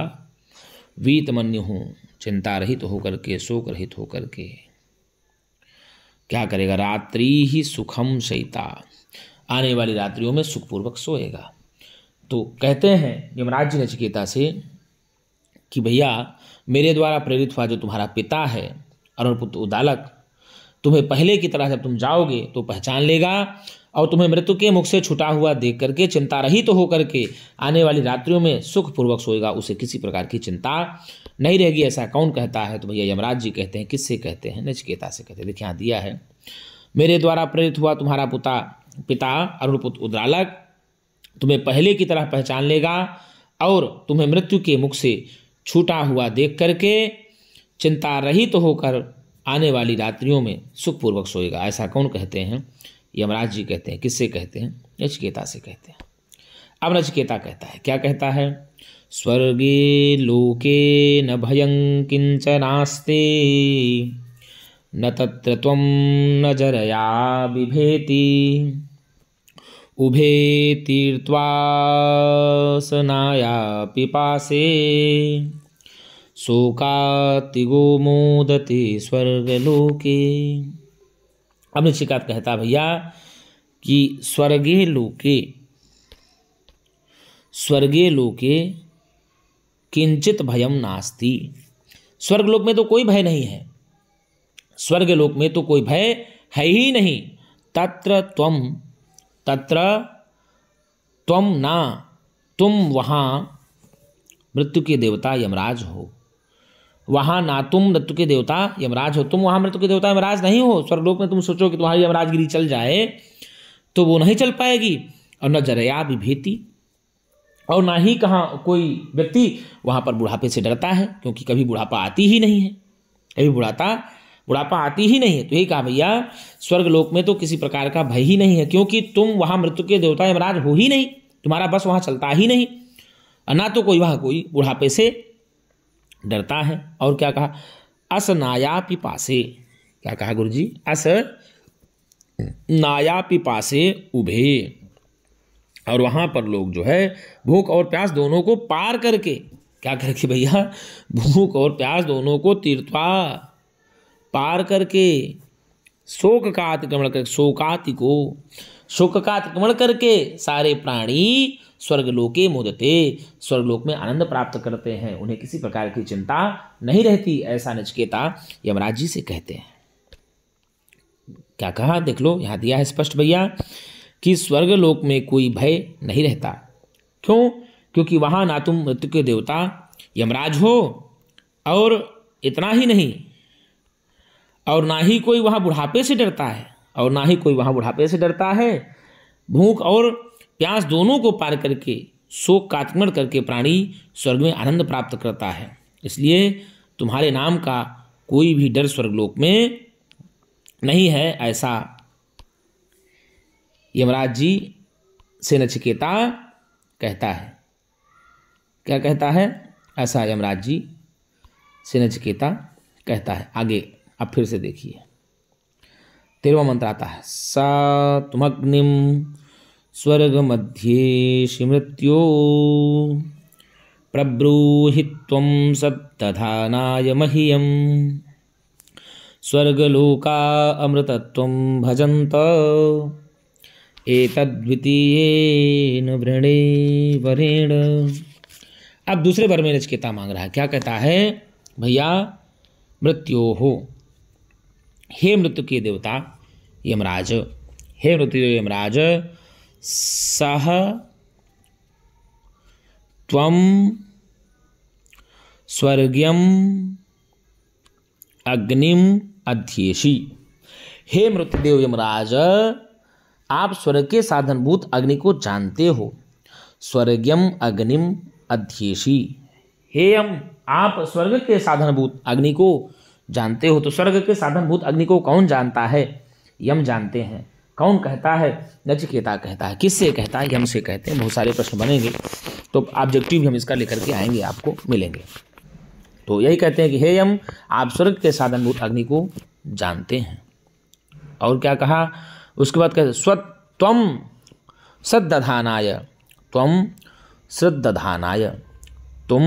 वीतमन्यु हूँ, चिंता रहित होकर के, शोक रहित होकर के, क्या करेगा, रात्रि ही सुखम शयिता, आने वाली रात्रियों में सुखपूर्वक सोएगा। तो कहते हैं यमराज जी नचिकेता से कि भैया मेरे द्वारा प्रेरित हुआ जो तुम्हारा पिता है अरुणपुत्र उद्दालक, तुम्हें पहले की तरह जब तुम जाओगे तो पहचान लेगा, और तुम्हें मृत्यु के मुख से छुटा हुआ देख करके, चिंता रहित तो होकर के आने वाली रात्रियों में सुखपूर्वक सोएगा, उसे किसी प्रकार की चिंता नहीं रहेगी। ऐसा कौन कहता है? तो भैया यमराज जी कहते हैं। किससे कहते हैं? नचिकेता से कहते हैं। देखिए यहाँ दिया है, मेरे द्वारा प्रेरित हुआ तुम्हारा पिता अरुणपुत्र उद्दालक तुम्हें पहले की तरह पहचान लेगा, और तुम्हें मृत्यु के मुख से छूटा हुआ देख करके चिंता रहित होकर आने वाली रात्रियों में सुखपूर्वक सोएगा। ऐसा कौन कहते हैं? यमराज जी कहते हैं। किससे कहते हैं? नचिकेता से कहते हैं। अब नचिकेता कहता है, क्या कहता है? स्वर्गे लोके न भयं किंचनास्ते, न तत्र त्वं न जरया बिभेति, उभे तीर्त्वा सनाया पिपासे, शोकातिगो मोदते स्वर्गलोके। अब नचिकेता कहता भैया कि स्वर्गे लोके किंचित भयम नास्ति, स्वर्गलोक में तो कोई भय नहीं है, स्वर्गलोक में तो कोई भय है ही नहीं। तत्र त्वम ना, तुम वहाँ मृत्यु के देवता यमराज हो, वहाँ ना तुम मृत्यु के देवता यमराज हो, तुम वहाँ मृत्यु के देवता यमराज नहीं हो। स्वर्गलोक में तुम सोचो कि तुम्हारी यमराजगिरी चल जाए तो वो नहीं चल पाएगी। और न जरया बिभेति, और ना ही कहाँ कोई व्यक्ति वहाँ पर बुढ़ापे से डरता है, क्योंकि कभी बुढ़ापा आती ही नहीं है, कभी बुढ़ापा आती ही नहीं है। तो यही कहा भैया स्वर्गलोक में तो किसी प्रकार का भय ही नहीं है, क्योंकि तुम वहाँ मृत्यु के देवता यमराज हो ही नहीं, तुम्हारा बस वहाँ चलता ही नहीं, और ना तो कोई वहाँ कोई बुढ़ापे से डरता है। और क्या कहा? अस नाया पिपासे, क्या कहा गुरु जी? अस नाया पिपासे उभे, और वहाँ पर लोग जो है भूख और प्यास दोनों को पार करके, क्या करके भैया? भूख और प्यास दोनों को तीर्थवा पार करके, शोक का अतिक्रमण करके, शोक का अतिक्रमण करके सारे प्राणी स्वर्गलोके मोदते, स्वर्गलोक में आनंद प्राप्त करते हैं, उन्हें किसी प्रकार की चिंता नहीं रहती। ऐसा नचिकेता यमराज जी से कहते हैं। क्या कहा? देख लो, यहाँ दिया है स्पष्ट भैया कि स्वर्गलोक में कोई भय नहीं रहता। क्यों? क्योंकि वहाँ ना तुम मृत्यु के देवता यमराज हो, और इतना ही नहीं, और ना ही कोई वहाँ बुढ़ापे से डरता है, और ना ही कोई वहाँ बुढ़ापे से डरता है। भूख और प्यास दोनों को पार करके, शोक का अतिक्रमण करके प्राणी स्वर्ग में आनंद प्राप्त करता है। इसलिए तुम्हारे नाम का कोई भी डर स्वर्गलोक में नहीं है। ऐसा यमराज जी से नचिकेता कहता है। क्या कहता है? ऐसा यमराज जी से नचिकेता कहता है। आगे अब फिर से देखिए, 13वां मंत्र आता है। सा तुमग्निम स्वर्ग मध्ये मृत्यो, प्रब्रूहि त्वं सत्तधानाय मह्यं, स्वर्गलोका अमृतत्वं भजन्त एतद्वितीयेन वृणे वरेण। अब दूसरे वर में नचिकेता मांग रहा है, क्या कहता है भैया, मृत्यो हो, हे मृत्यु के देवता यमराज, हे मृत्यु यमराज, सह त्वं स्वर्ग्यम अग्निम अध्येषि। हे मृत्युदेव यमराज, आप स्वर्ग के साधनभूत अग्नि को जानते हो। स्वर्ग्यम अग्निम अध्येषि, हे यम, आप स्वर्ग के साधनभूत अग्नि को जानते हो। तो स्वर्ग के साधनभूत अग्नि को कौन जानता है? यम जानते हैं। कौन कहता है? नचिकेता कहता है। किससे कहता है? यम से कहते हैं। बहुत सारे प्रश्न बनेंगे तो ऑब्जेक्टिव भी हम इसका लेकर के आएंगे, आपको मिलेंगे। तो यही कहते हैं कि हे यम, आप स्वर्ग के साधनभूत अग्नि को जानते हैं। और क्या कहा उसके बाद? कहते स्वत्वम श्रद्दधानाय, त्वम श्रद्दधानाय, तुम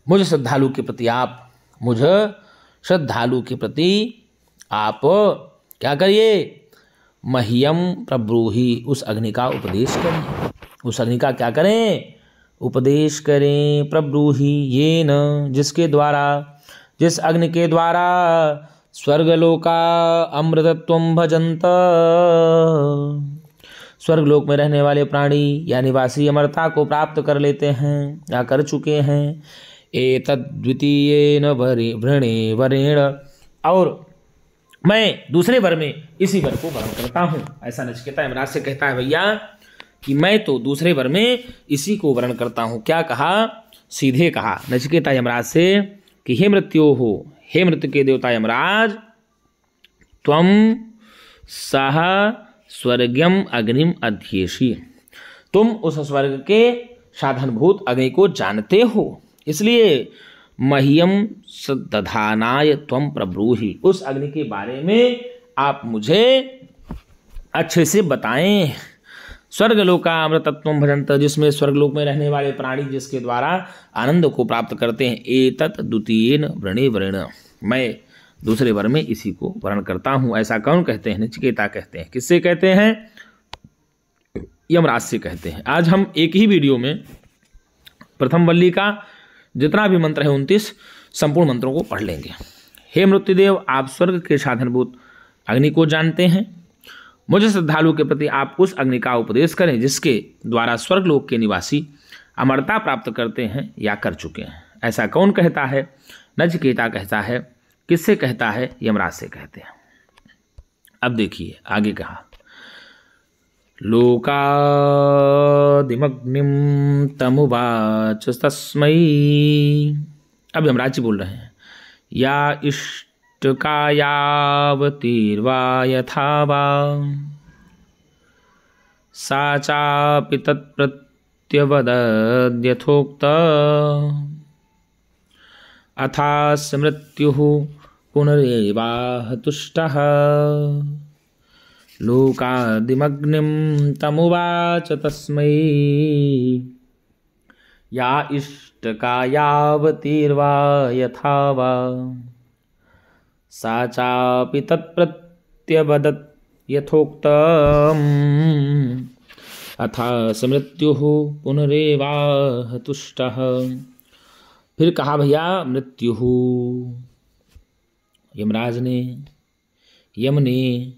मुझ श्रद्धालु के प्रति, आप मुझ श्रद्धालु के प्रति आप क्या करिए? मह्यम प्रब्रूहि, उस अग्नि का उपदेश करें। उस अग्नि का क्या करें? उपदेश करें। प्रब्रूहि येन, जिसके द्वारा, जिस अग्नि के द्वारा स्वर्गलोका अमृतत्वं भजन्त, स्वर्गलोक में रहने वाले प्राणी या निवासी अमरता को प्राप्त कर लेते हैं या कर चुके हैं। एतद्वितीयेन वृणे वरेण, और मैं दूसरे वर में इसी वर को वर्ण करता हूँ। ऐसा नचिकेता यमराज से कहता है भैया कि मैं तो दूसरे वर में इसी को वर्ण करता हूँ। क्या कहा? सीधे कहा नचिकेता यमराज से कि हे मृत्यो हो, हे मृत्यु के देवता यमराज, त्वम सह स्वर्ग्यम अग्निम अध्येषि, तुम उस स्वर्ग के साधनभूत अग्नि को जानते हो, इसलिए मह्यम श्रद्दधानाय त्वं प्रब्रूहि, उस अग्नि के बारे में आप मुझे अच्छे से बताएं। स्वर्गलोका अमृतत्वं भजन्त, जिसमें स्वर्गलोक में रहने वाले प्राणी जिसके द्वारा आनंद को प्राप्त करते हैं। एतत् द्वितीयेन वृणे वरेण, मैं दूसरे वर में इसी को वर्ण करता हूँ। ऐसा कौन कहते हैं? नचिकेता कहते हैं। किससे कहते हैं? यमराज से कहते हैं। आज हम एक ही वीडियो में प्रथम वल्ली का जितना भी मंत्र है 29 संपूर्ण मंत्रों को पढ़ लेंगे। हे मृत्युदेव, आप स्वर्ग के साधनभूत अग्नि को जानते हैं। मुझे श्रद्धालु के प्रति आप उस अग्नि का उपदेश करें जिसके द्वारा स्वर्गलोक के निवासी अमरता प्राप्त करते हैं या कर चुके हैं। ऐसा कौन कहता है? नचिकेता कहता है। किससे कहता है? यमराज से कहते हैं। अब देखिए आगे कहा, लोकादिमग्निम तमुवाच तस्मै, अब यमराज जी बोल रहे हैं, या इष्टकायावतीर्वा यथा वा सा चापि तत्प्रत्यवदद्यथोक्त अथास्य मृत्युः पुनरेवाह तुष्टः लोकादिमग्निं तमुवाच तस्मै या इष्टकायावतीर्वा यथा वा सा चापि तत्प्रत्यवदत् यथोक्तम् अथास्य मृत्युः पुनरेवाह तुष्टः। फिर कहा भैया मृत्यु, यमराज ने, यम ने,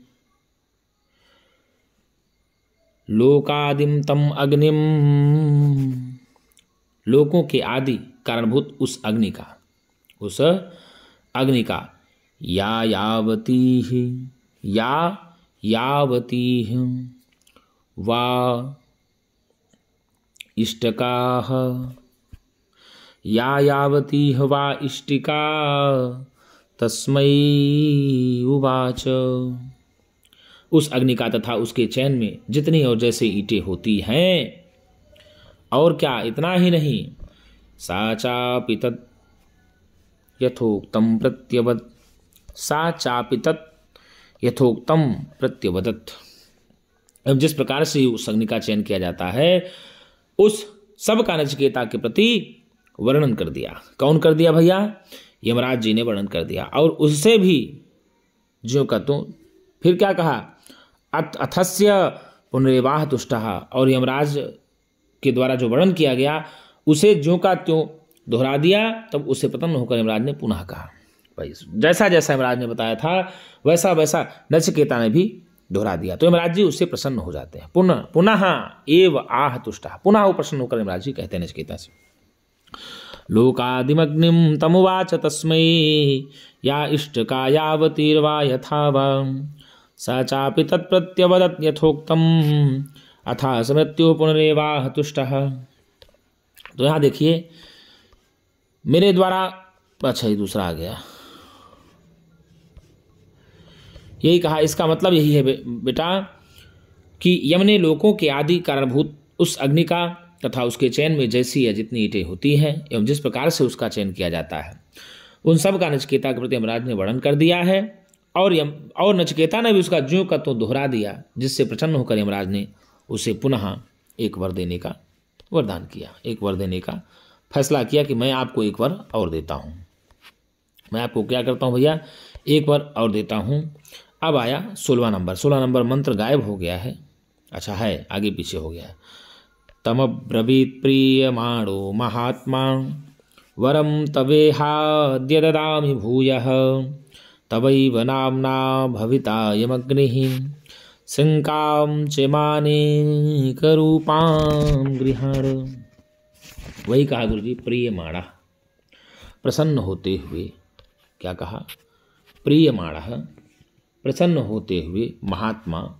लोकादिम तम अग्निम, लोकों के आदि कारणभूत उस अग्नि का, उस अग्नि का, या यावती ही, या यावती वा इष्टकाः, या यावती वा इष्टिका तस्मै उवाच, उस अग्नि का तथा उसके चैन में जितनी और जैसे ईंटें होती हैं, और क्या इतना ही नहीं, सा चापि तत् यथोक्तम प्रत्यवद, सा चापि तत् यथोक्तम प्रत्यवदत्। अब जिस प्रकार से उस अग्नि का चयन किया जाता है उस सब का नचिकेता के प्रति वर्णन कर दिया। कौन कर दिया भैया? यमराज जी ने वर्णन कर दिया। और उससे भी ज्यों का त्यों फिर क्या कहा? अथस्य पुनरेवाह तुष्टः, और यमराज के द्वारा जो वर्णन किया गया उसे ज्यों का त्यों दोहरा दिया। तब उससे प्रसन्न होकर यमराज ने पुनः कहा। भाई जैसा जैसा यमराज ने बताया था वैसा वैसा नचिकेता ने भी दोहरा दिया, तो यमराज जी उससे प्रसन्न हो जाते हैं। पुनः पुनः एव आह तुष्टः, पुनः वो प्रसन्न होकर यमराज जी कहते हैं नचिकेता से, लोकादिमग्निम तमुवाच तस्मै या इष्टकायावतीर्वा यथा वा स चापि तत्प्रत्यवदत् यथोक्तम अथा समृत्यु पुनरेवाह तुष्टः। तो यहाँ देखिए मेरे द्वारा, अच्छा ये दूसरा आ गया, यही कहा। इसका मतलब यही है बेटा कि यम ने लोकों के आदि कारणभूत उस अग्नि का तथा उसके चयन में जैसी या जितनी ईंटें होती हैं एवं जिस प्रकार से उसका चयन किया जाता है उन सब का नचिकेता के प्रति यमराज ने वर्णन कर दिया है। और नचिकेता ने भी उसका ज्यों का त्यों दोहरा दिया, जिससे प्रसन्न होकर यमराज ने उसे पुनः एक वर देने का वरदान किया, एक वर देने का फैसला किया कि मैं आपको एक वर और देता हूँ। मैं आपको क्या करता हूँ भैया? एक वर और देता हूँ। अब आया 16वां नंबर। 16 नंबर मंत्र गायब हो गया है, अच्छा है आगे पीछे हो गया है। तमब्रवीत् प्रीयमाणो महात्मा वरम तवेहाद्य ददामि भूयः तवैव नाम्ना भविता यमग्निः शङ्कां च मानेकरूपां गृहाण। वही कहा गुरु जी, प्रियमाणः, प्रसन्न होते हुए। क्या कहा? प्रियमाणः, प्रसन्न होते हुए। महात्मा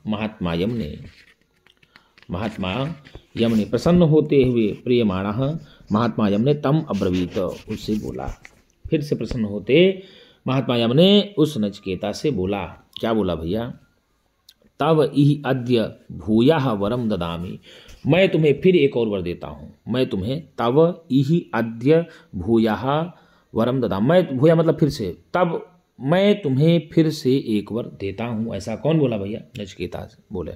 यम ने प्रसन्न होते हुए प्रियमाणः महात्मा यम ने तम अब्रवीत, उससे बोला। फिर से प्रसन्न होते महात्मा यम ने उस नचिकेता से बोला। क्या बोला भैया? तव इह अद्य भूयः वरम ददामि, मैं तुम्हें फिर एक और वर देता हूँ। मैं तुम्हें तव इह अद्य भूयः वरम ददामि, मैं भूया मतलब फिर से, तब मैं तुम्हें फिर से एक वर देता हूँ। ऐसा कौन बोला भैया? नचिकेता से बोले।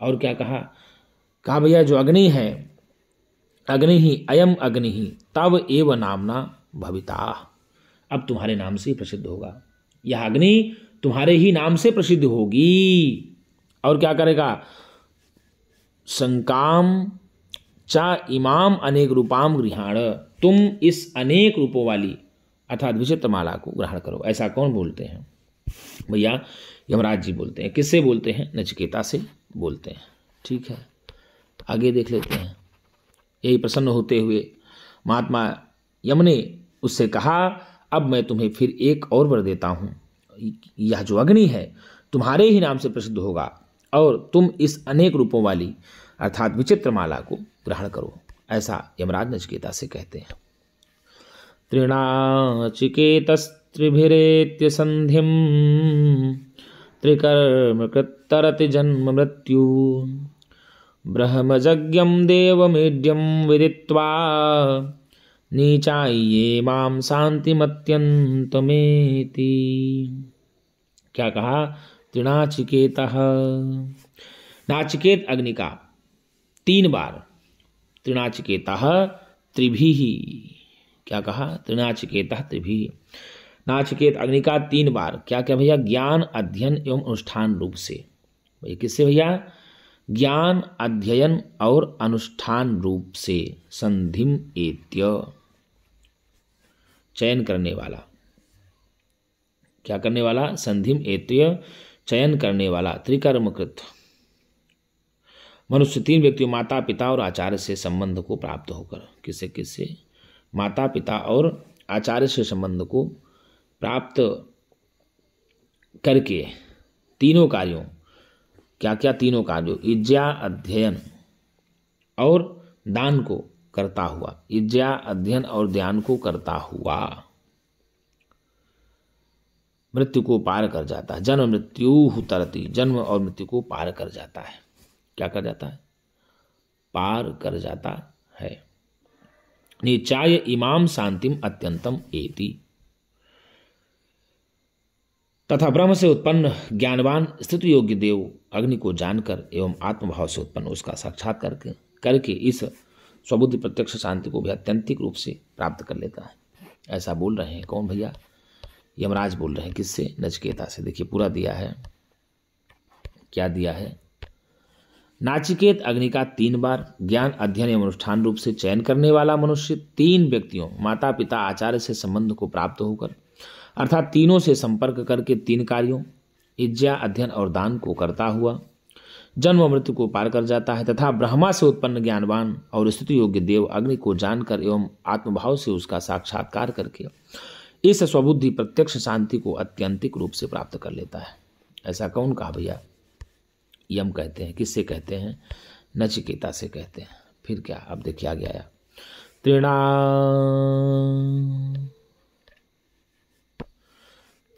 और क्या कहा? कहा भैया जो अग्नि है, अग्नि ही अयम अग्नि ही तव एव नामना भविता, अब तुम्हारे नाम से प्रसिद्ध होगा। यह अग्नि तुम्हारे ही नाम से प्रसिद्ध होगी। और क्या करेगा? शंकाम चा इमाम अनेक रूपाम गृहाण, तुम इस अनेक रूपों वाली अर्थात विचित्र माला को ग्रहण करो। ऐसा कौन बोलते हैं भैया? यमराज जी बोलते हैं। किससे बोलते हैं? नचिकेता से बोलते हैं। ठीक है, आगे देख लेते हैं। यही प्रसन्न होते हुए महात्मा यम ने उससे कहा, अब मैं तुम्हें फिर एक और वर देता हूँ। यह जो अग्नि है तुम्हारे ही नाम से प्रसिद्ध होगा और तुम इस अनेक रूपों वाली अर्थात विचित्र माला को ग्रहण करो। ऐसा यमराज नचिकेता से कहते हैं। त्रिनाचिकेतस्त्रिभिरेत्य संधिम त्रिकर्मकृत्तरति जन्म मृत्यु ब्रह्मजज्ञम देवमेड्यम विदित्वा नीचाये माम शांतिमत्यंतमेति। क्या कहा? त्रिनाचिकेतः, नाचिकेत अग्नि का 3 बार, त्रिनाचिकेतः त्रिभिः। क्या कहा? त्रिनाचिकेतः त्रिभिः, नाचिकेत अग्नि का 3 बार। क्या क्या भैया? ज्ञान अध्ययन एवं अनुष्ठान रूप से। भैया किससे भैया? ज्ञान अध्ययन और अनुष्ठान रूप से। संधिम एत्य, चयन करने वाला। क्या करने वाला? संधिम एत्य, चयन करने वाला। त्रिकर्मकृत, मनुष्य 3 व्यक्तियों माता पिता और आचार्य से संबंध को प्राप्त होकर। किससे किससे? माता पिता और आचार्य से संबंध को प्राप्त करके तीनों कार्यों। क्या क्या? तीनों कार्यों, इज्जा अध्ययन और दान को करता हुआ। इज्जा अध्ययन और ध्यान को करता हुआ मृत्यु को पार कर जाता है। जन्म मृत्यु तरति, जन्म और मृत्यु को पार कर जाता है। क्या कर जाता है? पार कर जाता है। निचाय इमाम शांतिम अत्यंतम एति, तथा ब्रह्म से उत्पन्न ज्ञानवान स्थित योग्य देव अग्नि को जानकर एवं आत्मभाव से उत्पन्न उसका साक्षात्कार करके इस स्वबुद्धि प्रत्यक्ष शांति को भी आत्यंतिक रूप से प्राप्त कर लेता है। ऐसा बोल रहे हैं कौन भैया? यमराज बोल रहे हैं। किससे? नचिकेता से। देखिए पूरा दिया है, क्या दिया है। नाचिकेत अग्नि का 3 बार ज्ञान अध्ययन एवं अनुष्ठान रूप से चयन करने वाला मनुष्य 3 व्यक्तियों माता पिता आचार्य से संबंध को प्राप्त होकर अर्थात तीनों से संपर्क करके 3 कार्यों इज्जा अध्ययन और दान को करता हुआ जन्म मृत्यु को पार कर जाता है तथा ब्रह्मा से उत्पन्न ज्ञानवान और स्तुति योग्य देव अग्नि को जानकर एवं आत्मभाव से उसका साक्षात्कार करके इस स्वबुद्धि प्रत्यक्ष शांति को आत्यंतिक रूप से प्राप्त कर लेता है। ऐसा कौन कहा भैया? यम कहते हैं। किससे कहते हैं? नचिकेता से कहते हैं। फिर क्या? अब देखिए आगे आया।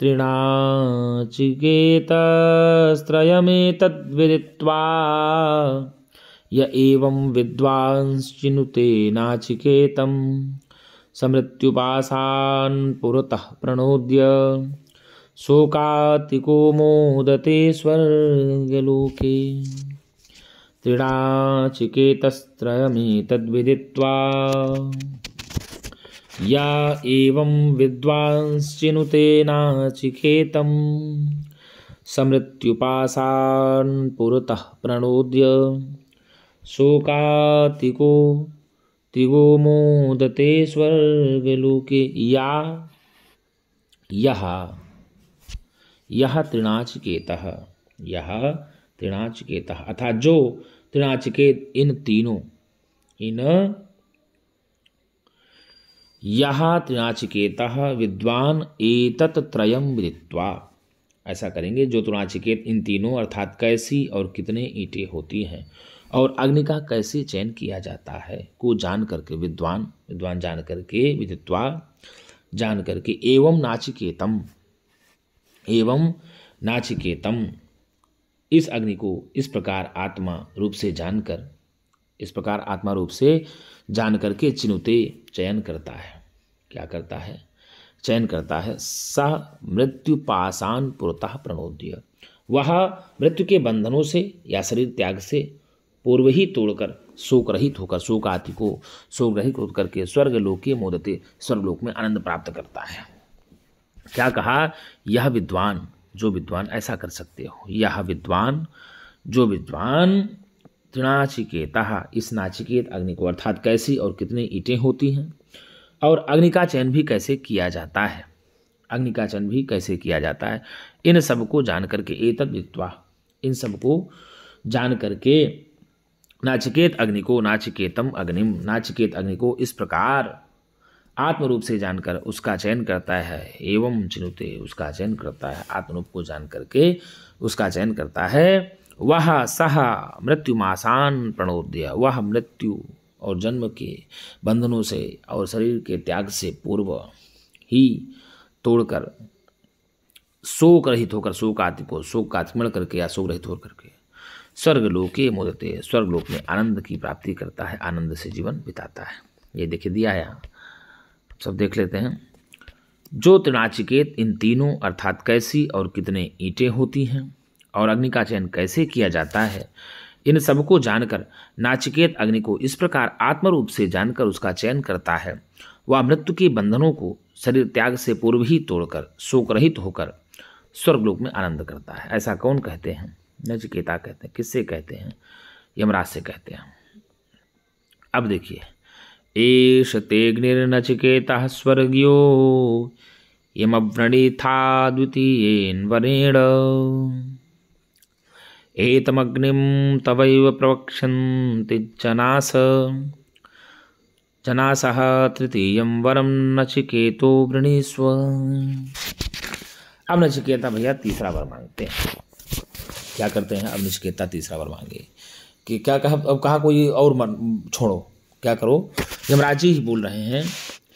तृणाचिकेतस्त्रयमेतद्विदित्वा य एवं विद्वांश्चिनुते नाचिकेतं समृत्युपाशान् पुरतः प्रणोद्य शोकातिको मोदते स्वर्गलोके। तृणाचिकेतस्त्रयमेतद्विदित्वा या एवं विद्वांश्चिनुते नाचिकेतं समृत्युपाशान् पुरतः प्रणोद्य शोकातिको मोदते स्वर्गलोके। यह तृणाचिकेतः अर्थात जो तृणाचिकेत यह तृणाचिकेतः विद्वान एतत् त्रयं विदित्वा। ऐसा करेंगे, जो तृणाचिकेत इन तीनों अर्थात कैसी और कितने ईंटें होती हैं और अग्नि का कैसे चयन किया जाता है को जान करके विद्वान जान करके विदित्वा जान करके एवं नाचिकेतम इस अग्नि को इस प्रकार आत्मा रूप से जान करके चिनुते चयन करता है। क्या करता है? चयन करता है। स मृत्युपाशान् पुरतः प्रणोद्य, वह मृत्यु के बंधनों से या शरीर त्याग से पूर्व ही तोड़कर शोक रहित होकर होकर के स्वर्गलोके मोदते, स्वर्गलोक में आनंद प्राप्त करता है। क्या कहा? यह विद्वान, जो विद्वान ऐसा कर सकते हो। यह विद्वान, जो विद्वान तृणाचिकेतः इस नाचिकेत अग्नि को अर्थात कैसी और कितनी ईंटें होती हैं और अग्नि का चयन भी कैसे किया जाता है, इन सब को जान करके एतद् विदित्वा, इन सब को जान करके नाचिकेत अग्नि को इस प्रकार आत्म रूप से जानकर उसका चयन करता है। एवं चिनुते, उसका चयन करता है। आत्मरूप को जान करके उसका चयन करता है। वह सह मृत्युमाशान् प्रणोद्य, वह मृत्यु और जन्म के बंधनों से और शरीर के त्याग से पूर्व ही तोड़कर शोक रहित होकर शोक का अतिक्रमण करके या शोक रहित होकर के स्वर्गलोके मोदते, स्वर्गलोक में आनंद की प्राप्ति करता है, आनंद से जीवन बिताता है। ये देखिए दिया है यहाँ, सब देख लेते हैं। जो तृणाचिकेत इन तीनों अर्थात कैसी और कितने ईंटें होती हैं और अग्नि का चयन कैसे किया जाता है, इन सबको जानकर नाचिकेत अग्नि को इस प्रकार आत्मरूप से जानकर उसका चयन करता है। वह मृत्यु के बंधनों को शरीर त्याग से पूर्व ही तोड़कर शोक रहित होकर स्वर्गलोक में आनंद करता है। ऐसा कौन कहते हैं? नचिकेता कहते हैं। किससे कहते हैं? यमराज से कहते हैं। अब देखिए, एष तेऽग्निर्नचिकेतः स्वर्ग्यो यमव्रणीथा द्वितीयेन वरेण एतमग्निं तवैव प्रवक्ष्यन्ति जनासः तृतीयं वरं नचिकेतो वृणीस्व। अब नचिकेता भैया तीसरा वर मांगते हैं। क्या करते हैं? अब नचिकेता तीसरा वर मांगे कि क्या कहा? अब कहा कोई और छोड़ो, क्या करो? यमराज जी ही बोल रहे हैं,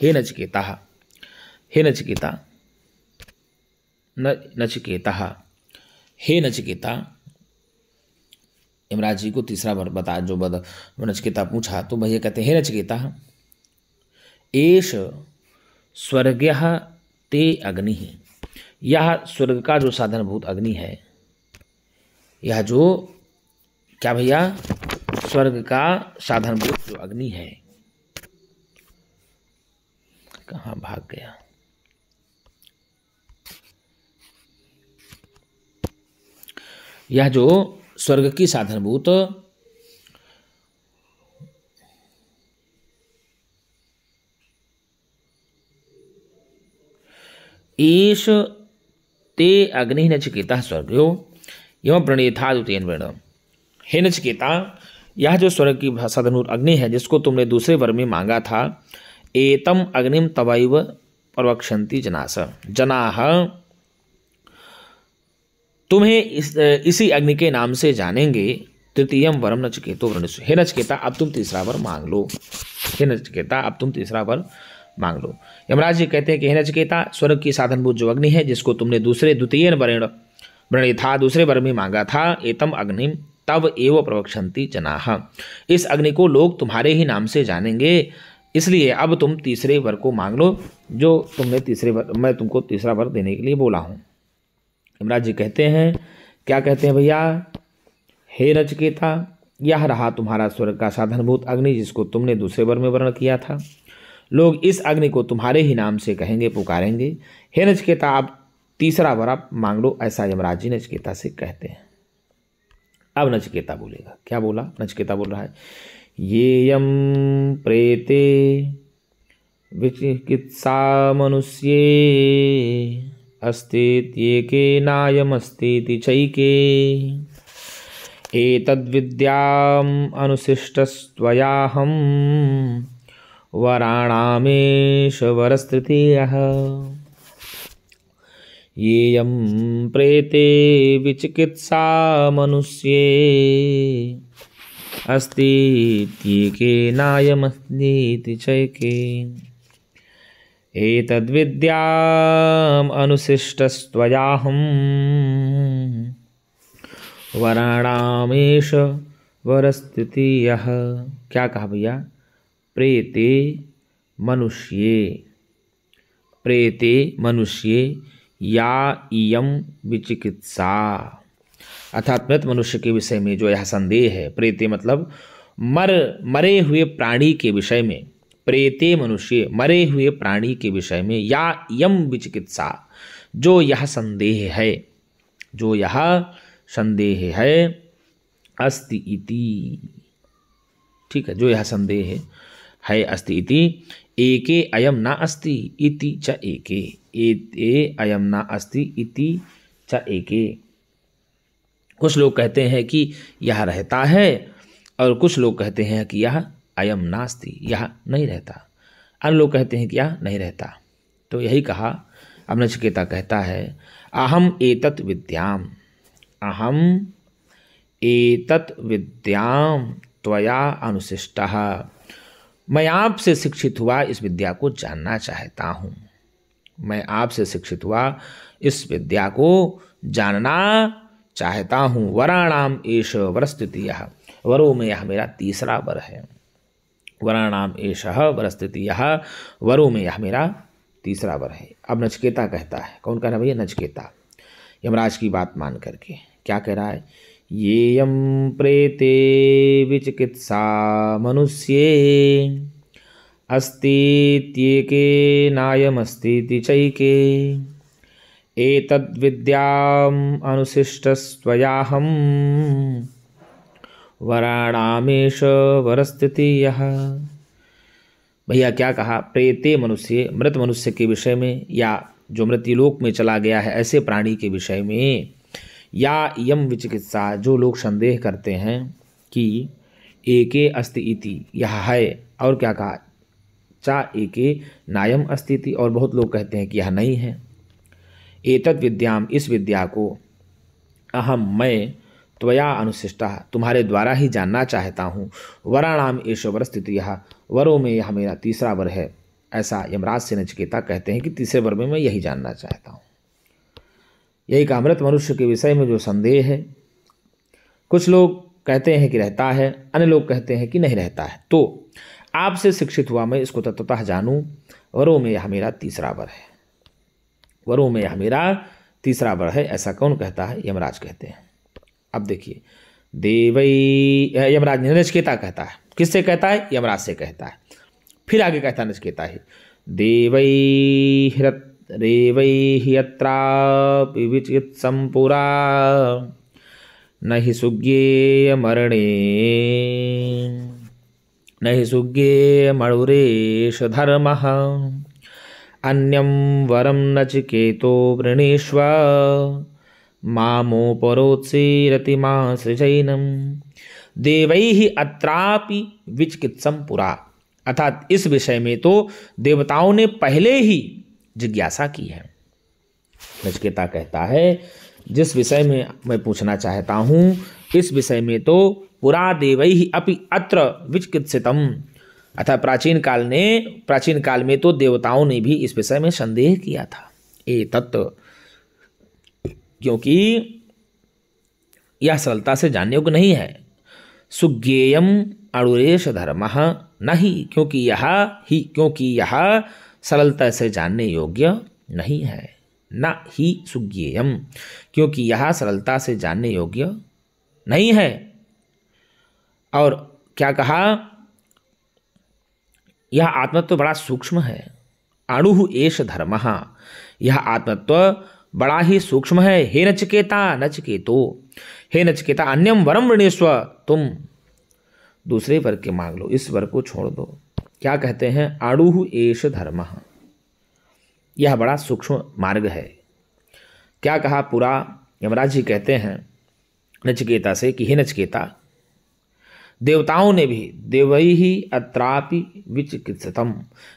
हे नचिकेता, हे नचिकेता, हे नचिकेता। यमराज जी को तीसरा वर बता, जो नचिकेता पूछा तो भैया कहते हैं, हे नचिकेता, एष स्वर्गयः ते अग्निः, यह स्वर्ग का जो साधनभूत अग्नि है, यह जो क्या भैया स्वर्ग का साधनभूत जो अग्नि है, कहाँ भाग गया, यह जो स्वर्ग की साधनभूत ईश ते अग्नि नचिकेता स्वर्गो यम प्रणेथा द्वितीयन वर्ण। हे नचिकेता, यह जो स्वर्ग की साधनभूत अग्नि है जिसको तुमने दूसरे वर में मांगा था, एतम अग्निम तवैव प्रवक्षन्ति जनाः, तुम्हें इसी अग्नि के नाम से जानेंगे। तृतीयम वरम नचिकेतो वृणुषु। हे नचिकेता, अब तुम तीसरा वर मांग लो। हे नचिकेता, अब तुम तीसरा वर मांग लो। यमराज जी कहते हैं कि हे नचिकेता, स्वर्ग की साधनभूत जो अग्नि है जिसको तुमने द्वितीय वर्ण था, दूसरे वर में मांगा था, एतम अग्निम तब एव प्रवक्षन्ति जनाः, इस अग्नि को लोग तुम्हारे ही नाम से जानेंगे, इसलिए अब तुम तीसरे वर को मांग लो जो तुमने तीसरे वर, मैं तुमको तीसरा वर देने के लिए बोला हूँ। यमराज जी कहते हैं, क्या कहते हैं भैया, हे नचिकेता, यह रहा तुम्हारा स्वर्ग का साधनभूत अग्नि जिसको तुमने दूसरे वर में वर्ण किया था। लोग इस अग्नि को तुम्हारे ही नाम से कहेंगे, पुकारेंगे। हे नचिकेता, आप तीसरा वर आप मांग लो, ऐसा यमराज जी नचिकेता से कहते हैं। अब नचिकेता बोलेगा, क्या बोला? नचिकेता बोल रहा है, ये यम प्रेते विचिकित्सा मनुष्ये अस्तीत्येके नायमस्तीति चैके एतद्विद्याम् अनुशिष्टस्त्वयाहं वराणामेष वरस्तृतीयः। येयं प्रेते विचिकित्सा मनुष्ये अस्तीत्येके नायमस्तीति चैके एतद्विद्याम् अनुशिष्टस्त्वयाहं वराणामेष वरस्तृतीयः। क्या कहा भैया? प्रेते मनुष्ये या इयम विचिकित्सा, अर्थात मृत मनुष्य के विषय में जो यह संदेह है, प्रेते मतलब मरे हुए प्राणी के विषय में, प्रेते मनुष्य मरे हुए प्राणी के विषय में, या यम विचिकित्सा जो यह संदेह है, अस्ति इति, ठीक है, जो यह संदेह है अस्ति इति, एके अयम न अस्ति इति च एके, एते अयम न अस्ति इति च एके। कुछ लोग कहते हैं कि यह रहता है और कुछ लोग कहते हैं कि यह अयम नास्ति, यह नहीं रहता। अन्य लोग कहते हैं कि यह नहीं रहता। तो यही कहा। अब नचिकेता कहता है, अहम एतत् विद्याम त्वया अनुशिष्टः, मैं आपसे शिक्षित हुआ इस विद्या को जानना चाहता हूँ। मैं आपसे शिक्षित हुआ इस विद्या को जानना चाहता हूँ। वराणाम एष वरस्तृतीयः, वरों में यह मेरा तीसरा वर है। वराणाम एषः वरस्तृतीयः, वरों में यह मेरा तीसरा वर है। अब नचिकेता कहता है, कौन कह रहा है भैया? नचिकेता, यमराज की बात मान करके क्या कह रहा है? येयम प्रेते विचिकित्सा मनुष्ये अस्तीत्येके नायमस्तीति चैके एतद्विद्याम् अनुशिष्टस्त्वयाहं वराणामेष वरस्तृतीयः। भैया क्या कहा? प्रेते मनुष्य, मृत मनुष्य के विषय में, या जो मृत्युलोक में चला गया है ऐसे प्राणी के विषय में, या यम विचिकित्सा जो लोग संदेह करते हैं कि एके अस्ति इति यह है, और क्या कहा? चा एके नायम अस्ति, और बहुत लोग कहते हैं कि यह नहीं है। एतद् विद्याम, इस विद्या को, अहम मैं, त्वया अनुशिष्टा तुम्हारे द्वारा ही जानना चाहता हूँ। वराणाम एष वरस्तृतीयः, वरों में यह मेरा तीसरा वर है। ऐसा यमराज से नचिकेता कहते हैं कि तीसरे वर में मैं यही जानना चाहता हूँ। यही कहा, मृत मनुष्य के विषय में जो संदेह है, कुछ लोग कहते हैं कि रहता है, अन्य लोग कहते हैं कि नहीं रहता है। तो आपसे शिक्षित हुआ मैं इसको तत्वतः जानूं। वरों में यह मेरा तीसरा वर है। वरों में यह मेरा तीसरा वर है। ऐसा कौन कहता है? यमराज कहते हैं। अब देखिए, देवै, यमराज ने, नचिकेता कहता है, किससे कहता है? यमराज से कहता है। फिर आगे कहता है नचिकेता ही, देवैहि यत्रापि विचिकित्सं पुरा न हि सुज्ञेयमरणे न हि सुज्ञेयमणुरेश धर्मः अन्यं वरं नचिकेतो वृणीष्व मामोपरोत्सीरति मासृजैनं देवैहि अत्रापि विचिकित्सं पुरा। अर्थात इस विषय में तो देवताओं ने पहले ही जिज्ञासा की है। नचिकेता कहता है जिस विषय में मैं पूछना चाहता हूँ इस विषय में तो पुरा देवैहि अपि अत्र विचिकित्सितम्, अर्थात प्राचीन काल में तो देवताओं ने भी इस विषय में संदेह किया था। तत्व, क्योंकि यह सरलता से जानने योग्य नहीं है। सुज्ञेयम अणुरेश धर्मः नहीं, क्योंकि यह सरलता से जानने योग्य नहीं है। न ही सुज्ञेयम, क्योंकि यह सरलता से जानने योग्य नहीं है। और क्या कहा? यह आत्मत्व बड़ा सूक्ष्म है। अणुः एष धर्मः, यह आत्मत्व बड़ा ही सूक्ष्म है। हे नचिकेता, अन्यम वरम वृणीष्व, तुम दूसरे वर के मांग लो, इस वर को छोड़ दो। क्या कहते हैं? अणुः एष धर्मः, यह बड़ा सूक्ष्म मार्ग है। क्या कहा? पुरा, यमराज जी कहते हैं नचिकेता से कि हे नचिकेता, देवताओं ने भी, देवैहि अत्रापि विचिकित्सितम्,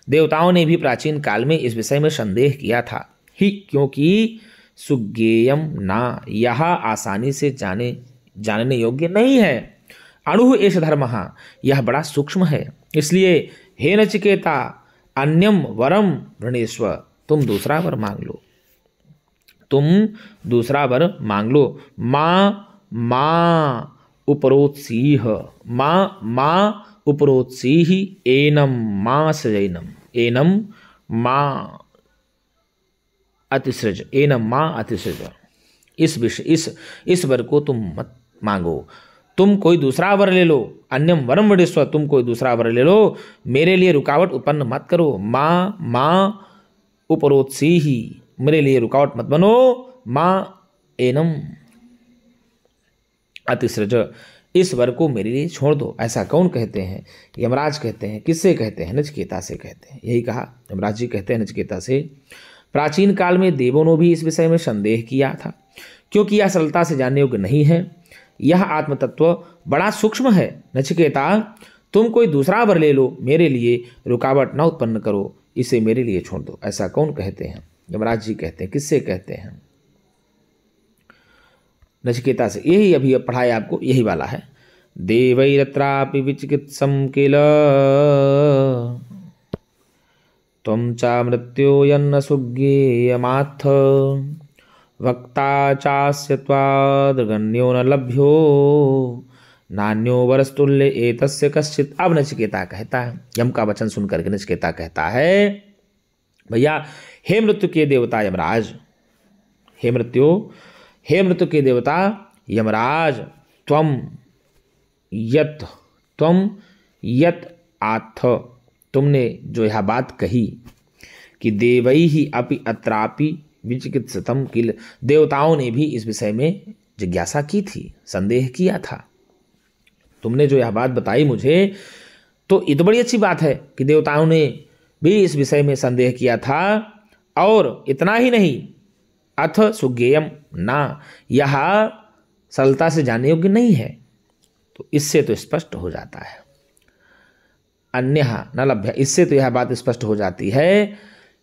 देवताओं ने भी प्राचीन काल में इस विषय में संदेह किया था। ही, क्योंकि सुज्ञेयम ना, यह आसानी से जानने योग्य नहीं है। अणुः एष धर्मः, यह बड़ा सूक्ष्म है। इसलिए हे नचिकेता, अन्यम वरम वृणीष्व, तुम दूसरा वर मांग लो। माँ उपरोत्सीह, माँ उपरोत्सीहि एनम माँ सृजैनम, एनम माँ अतिसृज, एनम माँ अतिसृज। इस वर को तुम मत मांगो, तुम कोई दूसरा वर ले लो। अन्यम वरम वृणीष्व, तुम कोई दूसरा वर ले लो, मेरे लिए रुकावट उत्पन्न मत करो। माँ उपरोत्सीहि, मेरे लिए रुकावट मत बनो। माँ एनम अतिसृज, इस वर को मेरे लिए छोड़ दो। ऐसा कौन कहते हैं? यमराज कहते हैं। किससे कहते हैं? नचिकेता से कहते हैं। यही कहा यमराज जी कहते हैं नचिकेता से, प्राचीन काल में देवों ने भी इस विषय में संदेह किया था, क्योंकि यह सरलता से जानने योग्य नहीं है। यह आत्मतत्व बड़ा सूक्ष्म है। नचिकेता, तुम कोई दूसरा वर ले लो, मेरे लिए रुकावट न उत्पन्न करो, इसे मेरे लिए छोड़ दो। ऐसा कौन कहते हैं? यमराज जी कहते हैं। किससे कहते हैं? नचिकेता से। यही अभी पढ़ाया आपको, यही वाला है। देवैरत्रापि विचिकित्सं किल त्वं च मृत्यो यन्न सुज्ञेयमात्थ वक्ता चास्य त्वादगण्यो न लभ्यो नान्यो वरस्तुल्य एतस्य कश्चित्। अब नचिकेता कहता है, यम का वचन सुनकर के नचिकेता कहता है, भैया हे मृत्यु के देवता यमराज, हे मृत्यु के देवता यमराज, त्वम यत आत्थ, तुमने जो यह बात कही कि देवैहि अपि अत्रापि विचिकित्सितम् किल, देवताओं ने भी इस विषय में जिज्ञासा की थी, संदेह किया था। तुमने जो यह बात बताई मुझे, तो ये तो बड़ी अच्छी बात है कि देवताओं ने भी इस विषय में संदेह किया था। और इतना ही नहीं, अथ सुज्ञेयम ना, यह सरलता से जानने योग्य नहीं है। तो इससे तो स्पष्ट हो जाता है, अन्यः न लभ्य, इससे तो यह बात स्पष्ट हो जाती है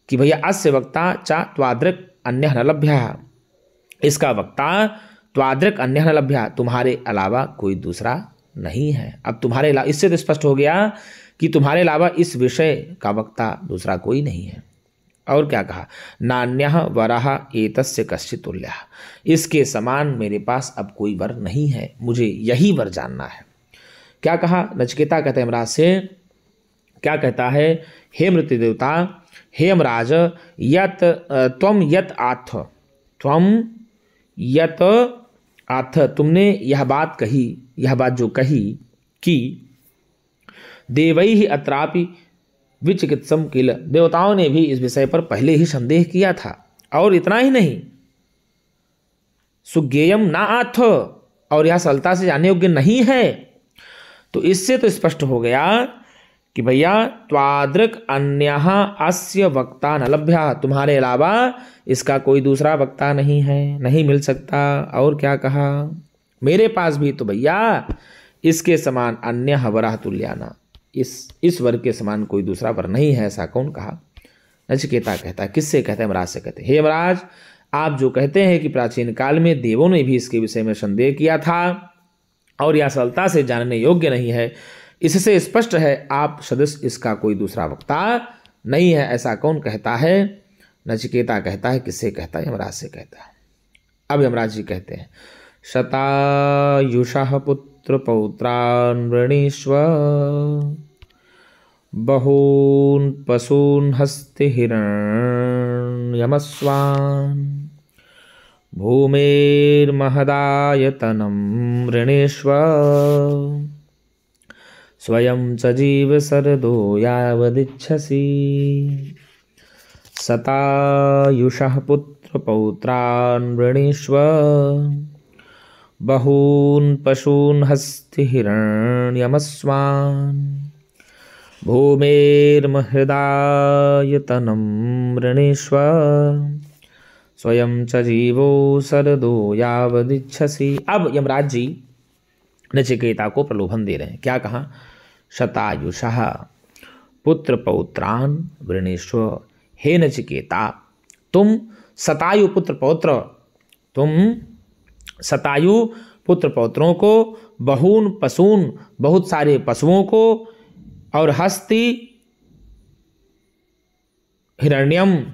कि भैया अस्य वक्ता च त्वादृक् अन्यः न लभ्यः, इसका वक्ता त्वादृक् अन्यः न लभ्यः, तुम्हारे अलावा कोई दूसरा नहीं है। अब तुम्हारे अलावा, इससे तो स्पष्ट हो गया कि तुम्हारे अलावा इस विषय का वक्ता दूसरा कोई नहीं है। और क्या कहा? नान्यः वरः एतस्य कश्चित् तुल्यः, इसके समान मेरे पास अब कोई वर नहीं है, मुझे यही वर जानना है। क्या कहा? नचिकेता कहते हैं यमराज से, क्या कहता है? हे मृत्यु देवता, हे यमराज, त्वम यत आथ तुमने यह बात जो कही कि देवई ही अत्रापि विचिकित्सम किल, देवताओं ने भी इस विषय पर पहले ही संदेह किया था। और इतना ही नहीं, सुज्ञेयम ना आथ, और यह सरलता से जानने योग्य नहीं है। तो इससे तो स्पष्ट हो गया कि भैया त्वादृक अन्यः अस्य वक्ता न लभ्य, तुम्हारे अलावा इसका कोई दूसरा वक्ता नहीं है, नहीं मिल सकता। और क्या कहा, मेरे पास भी तो भैया इसके समान अन्य वरः तुल्याना, इस वर के समान कोई दूसरा वर नहीं है। ऐसा कौन कहा? नचिकेता कहता है। किससे कहता है? यमराज से कहते हैं। हे यमराज, आप जो कहते हैं कि प्राचीन काल में देवों ने भी इसके विषय में संदेह किया था और यह सरलता से जानने योग्य नहीं है, इससे स्पष्ट है आप सदस्य इसका कोई दूसरा वक्ता नहीं है। ऐसा कौन कहता है? नचिकेता कहता है। किससे कहता है? यमराज से कहता है। अब यमराज जी कहते हैं, शतायुषः पुत्र पौत्रान् वृणीष्व बहून् पशून् हस्ति हिरण्यमस्वान् भूमेर्महदायतनं वृणीष्व स्वयं च जीव सरदो यावदिच्छसि। शतायुषः पुत्र पौत्रान् वृणीष्व बहून् पशून् हस्ति हिरण्यमस्वान् भूमेर्महदायतनं वृणीष्व स्वयं च जीवो सरदो यावदिच्छसि। अब यमराज जी नचिकेता को प्रलोभन दे रहे हैं। क्या कहा? शतायुषः पुत्र पौत्रान् वृणीष्व, हे नचिकेता, तुम शतायु पुत्र पौत्रों को, बहून पशून, बहुत सारे पशुओं को, और हस्ति हिरण्यम,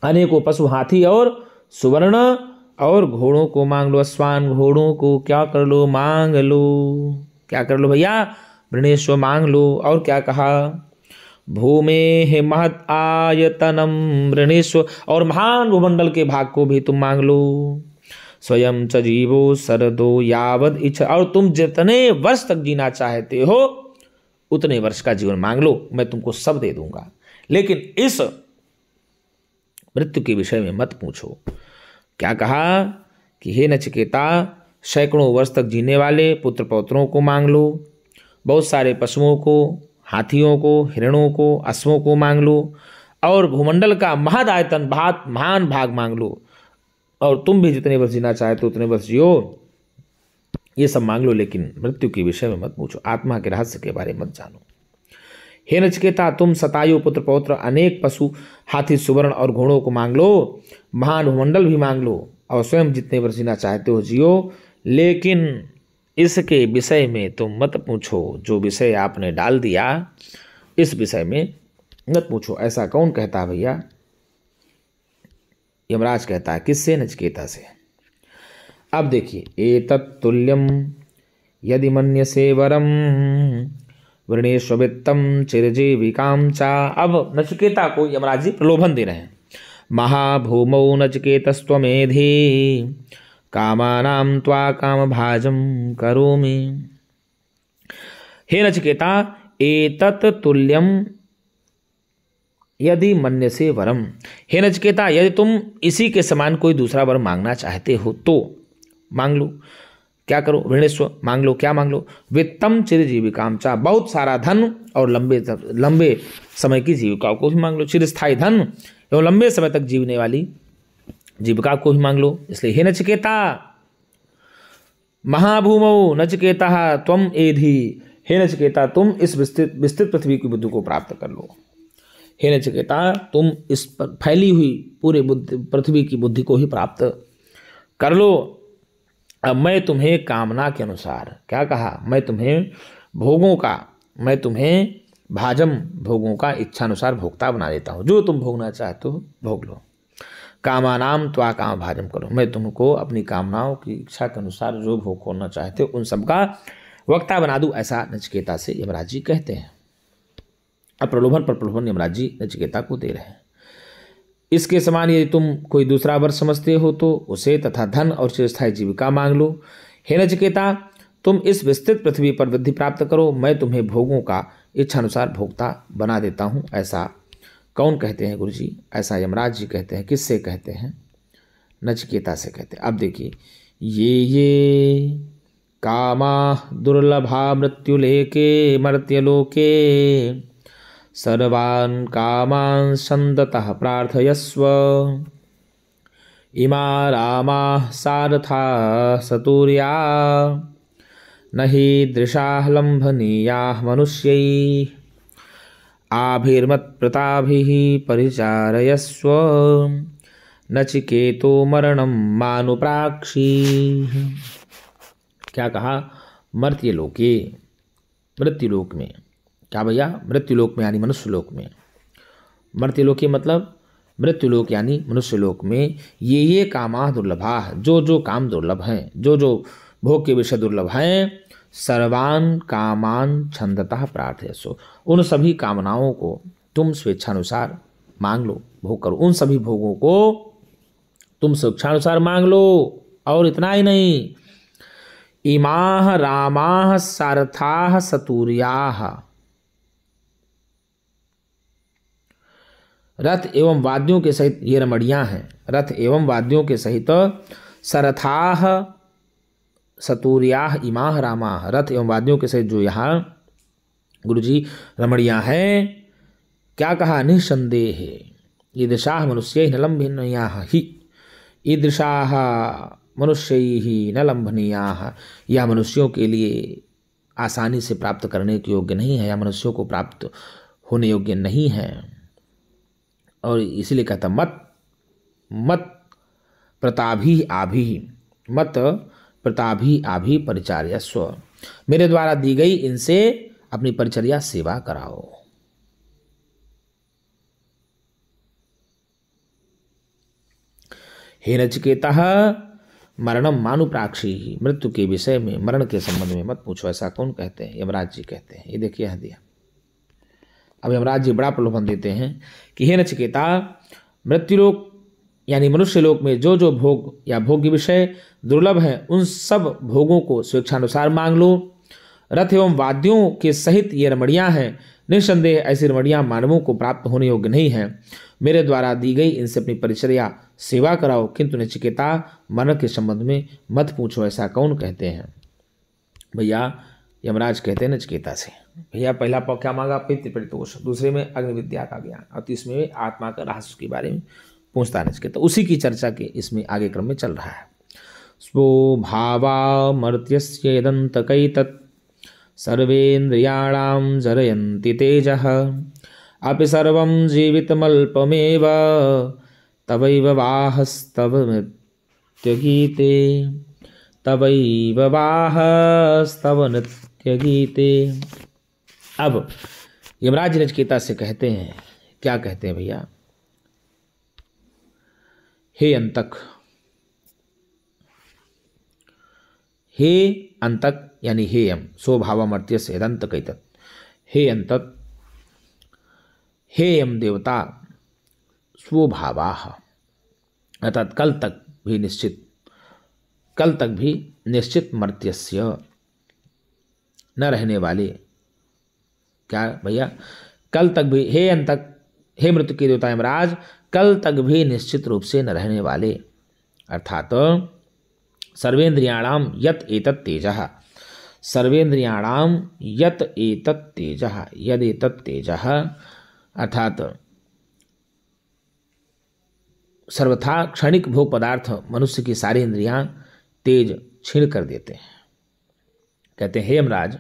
अनेकों पशु, हाथी और सुवर्ण, और घोड़ों को मांग लो, अश्वान घोड़ों को क्या कर लो? मांग लो। क्या कर लो भैया? वृणेश्वर मांग लो। और क्या कहा? भूमे महत आयतनम वृणेश्वर, और महान भूमंडल के भाग को भी तुम मांग लो। स्वयं च जीवो सरदो यावद इच्छा, और तुम जितने वर्ष तक जीना चाहते हो उतने वर्ष का जीवन मांग लो, मैं तुमको सब दे दूंगा। लेकिन इस मृत्यु के विषय में मत पूछो। क्या कहा कि हे नचिकेता, सैकड़ों वर्ष तक जीने वाले पुत्र पौत्रों को मांग लो, बहुत सारे पशुओं को, हाथियों को, हिरणों को, अश्वों को मांग लो, और भूमंडल का महद आयतन, महान भाग मांग लो, और तुम भी जितने वर्ष जीना चाहे तो उतने वर्ष जियो, ये सब मांग लो, लेकिन मृत्यु के विषय में मत पूछो, आत्मा के रहस्य के बारे में मत जानो। हे नचिकेता, तुम शतायु पुत्र पौत्र, अनेक पशु, हाथी, सुवर्ण और घोड़ों को मांग लो, महान भूमंडल भी मांग लो, और स्वयं जितने वर्ष जीना चाहते हो जियो, लेकिन इसके विषय में तुम मत पूछो। जो विषय आपने डाल दिया इस विषय में मत पूछो। ऐसा कौन कहता भैया? यमराज कहता है। किससे? नचिकेता से। अब देखिए, एतत्तुल्यम यदि मन्यसे वरम वृणेष्व वित्तम चिरजीविकाम चा। अब नचिकेता को यमराज जी प्रलोभन दे रहे हैं। महाभूमौ नचिकेतस्त्वमेधि कामानां त्वा कामभाजं करोमि। हे नचिकेता, एतत् तुल्यम यदि मन्यसे वरम, हे नचिकेता, यदि तुम इसी के समान कोई दूसरा वर मांगना चाहते हो तो मांग लो। क्या करो? वृणेश्व मांग लो। क्या मांग लो? वित्तम चिरजीविकाम चा, बहुत सारा धन और लंबे समय की जीविका को भी मांग लो। चिरस्थायी धन एवं लंबे समय तक जीवने वाली जीविका को ही मांग लो। इसलिए हे नचिकेता, महाभूमौ नचिकेता त्वम एधि, हे नचिकेता, तुम इस विस्तृत पृथ्वी की बुद्धि को प्राप्त कर लो। हे नचिकेता, तुम इस पर फैली हुई पूरे पृथ्वी की बुद्धि को ही प्राप्त कर लो। अब मैं तुम्हें कामना के अनुसार, क्या कहा? मैं तुम्हें भाजम भोगों का इच्छानुसार भोक्ता बना देता हूँ। जो तुम भोगना चाहते हो भोग लो। कामानाम त्वा काम भाजम करो, मैं तुमको अपनी कामनाओं की इच्छा के अनुसार जो भोग करना चाहते हो उन सब का वक्ता बना दूँ। ऐसा नचिकेता से यमराज जी कहते हैं। अब प्रलोभन पर प्रलोभन यमराज जी नचिकेता को दे रहे हैं। इसके समान यदि तुम कोई दूसरा वर समझते हो तो उसे तथा धन और चिरस्थायी जीविका मांग लो। हे नचिकेता, तुम इस विस्तृत पृथ्वी पर वृद्धि प्राप्त करो, मैं तुम्हें भोगों का इच्छानुसार भोक्ता बना देता हूँ। ऐसा कौन कहते हैं गुरु जी? ऐसा यमराज जी कहते हैं। किससे कहते हैं? नचिकेता से कहते हैं। अब देखिए, ये कामा दुर्लभा मृत्युलेके मर्त्यलोके सर्वान् कामान् संदतः प्रार्थयस्व। इमा रामाः सारथा सतूर्या न हि दृशाः लम्भनीयाः मनुष्यैः। आभिर्मत्प्रताभिः परिचारयस्व नचिकेतो मरणं मानुप्राक्षी। क्या कहा? मर्त्यलोके, मृत्युलोक में। क्या भैया? मृत्युलोक में यानी मनुष्यलोक में। मर्त्यलोके मतलब मृत्युलोक यानी मनुष्यलोक में ये कामा दुर्लभा, जो काम दुर्लभ हैं, जो भोग के विषय दुर्लभ हैं, सर्वान कामान छंदतः प्रार्थयसो, उन सभी कामनाओं को तुम स्वेच्छानुसार मांग लो, भोग करो। उन सभी भोगों को तुम स्वेच्छानुसार मांग लो। और इतना ही नहीं, इमाह रामाह सारथाः सतूर्याः, रथ एवं वाद्यों के सहित ये रमणियां हैं। रथ एवं वाद्यों के सहित सरथाः सतूर्याः इमाह रामाः, रथ एवं वाद्यों के सहित जो यहाँ गुरुजी रमणियां हैं, क्या कहा? निःसंदेह ईदृशाः मनुष्यैः न लम्भनीयाः हि, ईदृशाः मनुष्यैः न लम्भनीयाः, यह मनुष्यों के लिए आसानी से प्राप्त करने के योग्य नहीं है, या मनुष्यों को प्राप्त होने योग्य नहीं है। और इसलिए कहता मत प्रताभी आभि, मत प्रताभी आभि परिचार्यस्व, मेरे द्वारा दी गई इनसे अपनी परिचर्या सेवा कराओ। हे नचिकेता, मरणम मानुप्राक्षी, मृत्यु के विषय में, मरण के संबंध में मत पूछो। ऐसा कौन कहते हैं? यमराज जी कहते हैं। ये देखिए यह दिया। अब यमराज जी बड़ा प्रलोभन देते हैं कि हे नचिकेता, मृत्युलोक यानी मनुष्यलोक में जो भोग या भोग्य विषय दुर्लभ हैं, उन सब भोगों को स्वेच्छानुसार मांग लो। रथ एवं वाद्यों के सहित ये रमणियां हैं, निঃसंदेह ऐसी रमणियां मानवों को प्राप्त होने योग्य नहीं है। मेरे द्वारा दी गई इनसे अपनी परिचर्या सेवा कराओ, किंतु नचिकेता मरण के संबंध में मत पूछो। ऐसा कौन कहते हैं? भैया यमराज कहते हैं नचिकेता से, भैया पहला क्या मांगा? पितृप्रतोष, दूसरे में अग्नि विद्या का ज्ञान, और तीसरे में आत्मा का रहस्य के बारे में पूछता नचिकेता। उसी की चर्चा के इसमें आगे क्रम में चल रहा है। स्वभावामर्त्यस्य यदन्तकैतत् सर्वेन्द्रियाणां जरयन्ति तेजः, अपि सर्वं जीवितमल्पमेव तवैव वाहस्तव नृत्यगीते, तवैव वाहस्तव नृत्यगीते। अब यमराज नचिकेता से कहते हैं, क्या कहते हैं भैया? हे अंतक, हे अंतक यानी हे यम, स्वभावमर्त्य से यदंत कैतत, हे अंतक, हे यम देवता, स्वभावाः, अर्थात कल तक भी निश्चित मर्त्यस्य न रहने वाले। क्या भैया? कल तक भी, हे अंतक, हे मृत्यु के देवता यमराज, कल तक भी निश्चित रूप से न रहने वाले, अर्थात सर्वेन्द्रियाणाम यत एतत् तेजः, सर्वेन्द्रियाणाम यत एतत् तेजः, यद एतत् तेजः, अर्थात सर्वथा क्षणिक भोग पदार्थ मनुष्य की सारी इंद्रियां तेज छीण कर देते हैं। कहते हैं हे यमराज,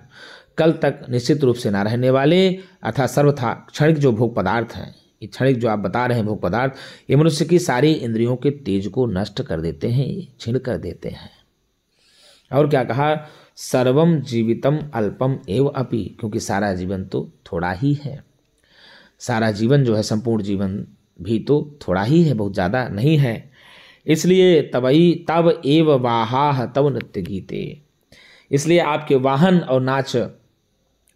कल तक निश्चित रूप से ना रहने वाले, अर्थात सर्वथा क्षणिक जो भोग पदार्थ हैं, ये क्षणिक जो आप बता रहे हैं भोग पदार्थ, ये मनुष्य की सारी इंद्रियों के तेज को नष्ट कर देते हैं, छीण कर देते हैं। और क्या कहा? सर्वम जीवितम अल्पम एव अपि, क्योंकि सारा जीवन तो थोड़ा ही है। सारा जीवन जो है, संपूर्ण जीवन भी तो थोड़ा ही है, बहुत ज़्यादा नहीं है। इसलिए तब एव वाहाह तव नृत्य गीते, इसलिए आपके वाहन और नाच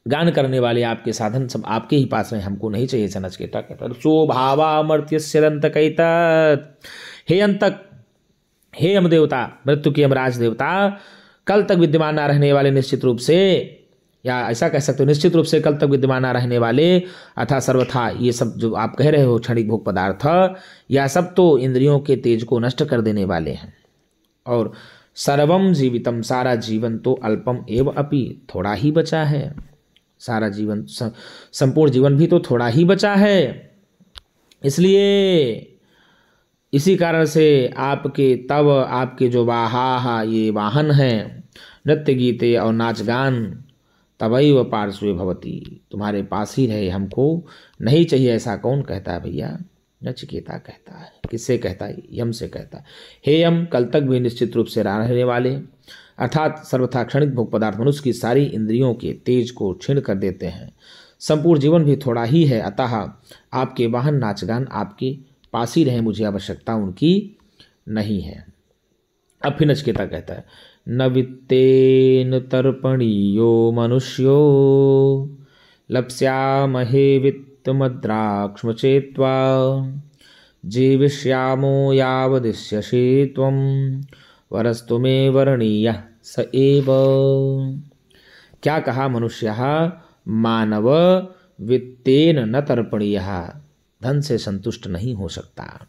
गान करने वाले आपके साधन सब आपके ही पास में, हमको नहीं चाहिए। नचिकेता कहता स्वभावामर्त्यस्य दंतकैतत्। हे अंतक, हे यम देवता, मृत्यु के यमराज देवता, कल तक विद्यमान न रहने वाले निश्चित रूप से, या ऐसा कह सकते हो निश्चित रूप से कल तक विद्यमान न रहने वाले अथा सर्वथा, ये सब जो आप कह रहे हो क्षणिक भोग पदार्थ, यह सब तो इंद्रियों के तेज को नष्ट कर देने वाले हैं। और सर्वम जीवितम, सारा जीवन तो अल्पम एव अपि, थोड़ा ही बचा है। सारा जीवन, संपूर्ण जीवन भी तो थोड़ा ही बचा है। इसलिए इसी कारण से आपके तब आपके जो वाहा ये वाहन हैं, नृत्य गीते और नाच गान, तवैव पार्श्वे भवती, तुम्हारे पास ही रहे, हमको नहीं चाहिए। ऐसा कौन कहता है भैया? नचिकेता कहता है। किससे कहता है? यम से कहता है। हे यम, कल तक भी निश्चित रूप से रहने वाले अर्थात सर्वथा क्षणिक भोग पदार्थ मनुष्य की सारी इंद्रियों के तेज को क्षीण कर देते हैं। संपूर्ण जीवन भी थोड़ा ही है, अतः आपके वाहन नाच गान आपके पास ही रहे, मुझे आवश्यकता उनकी नहीं है। अब फिर नचिकेता कहता है, न वित्तेन तर्पणीयो मनुष्यो लप्स्यामहे वित्तमद्राक्ष्म चेत्वा जीविष्यामो यावदिष्यसि त्वं वरस्तु मे वर्णीयः स एव। क्या कहा? मनुष्यः मानव वित्तेन न तर्पणीयः, धन से संतुष्ट नहीं हो सकता।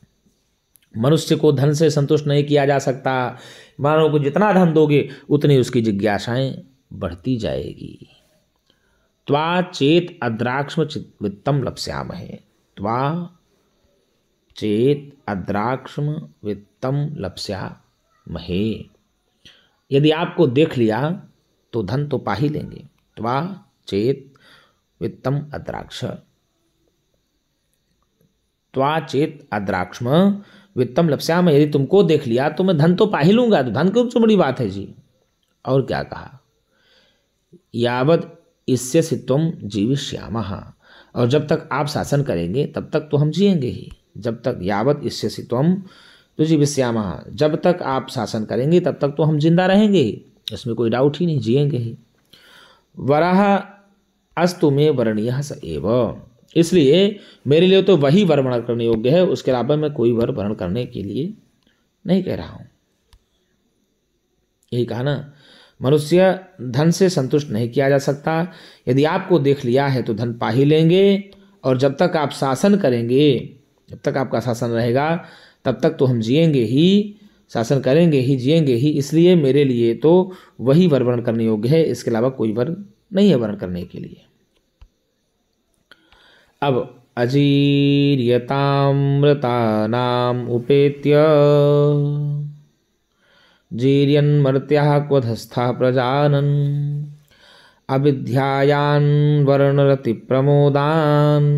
मनुष्य को धन से संतुष्ट नहीं किया जा सकता। मानव को जितना धन दोगे उतनी उसकी जिज्ञासाएं बढ़ती जाएगी। त्वा चेत अद्राक्ष्म वित्तम लप्स्यामहे, त्वा चेत अद्राक्ष्म वित्तम लप्स्यामहे, यदि आपको देख लिया तो धन तो पा ही लेंगे। त्वा चेत वित्तम अद्राक्ष, त्वा चेत अद्राक्ष्म वित्तम लप्स्याम, यदि तुमको देख लिया तो मैं धन तो पा ही लूंगा। तो धन की तो बड़ी बात है जी। और क्या कहा? यावद इससे सित्वम जीविष्यामः, और जब तक आप शासन करेंगे तब तक तो हम जिएंगे ही। जब तक यावद इससे सित्वम तो जीविष्यामः, जब तक आप शासन करेंगे तब तक तो हम जिंदा रहेंगे ही, इसमें कोई डाउट ही नहीं, जिएंगे ही। वरः अस्तु मे वरणीयः स एव, इसलिए मेरे लिए तो वही वर वर्ण करने योग्य है, उसके अलावा मैं कोई वर वर्ण करने के लिए नहीं कह रहा हूँ। यही कहा ना, मनुष्य धन से संतुष्ट नहीं किया जा सकता। यदि आपको देख लिया है तो धन पा ही लेंगे, और जब तक आप शासन करेंगे, जब तक आपका शासन रहेगा तब तक तो हम जिएंगे ही, शासन करेंगे ही, जिएंगे ही। इसलिए मेरे लिए तो वही वर वर्ण करने योग्य है, इसके अलावा कोई वर नहीं है वर्ण करने के लिए। अब अजीर्यतामृतानाम उपेत्य जीर्यन्मर्त्याः क्वधस्थाः प्रजानन् अविद्यायान् वर्णरति प्रमोदान्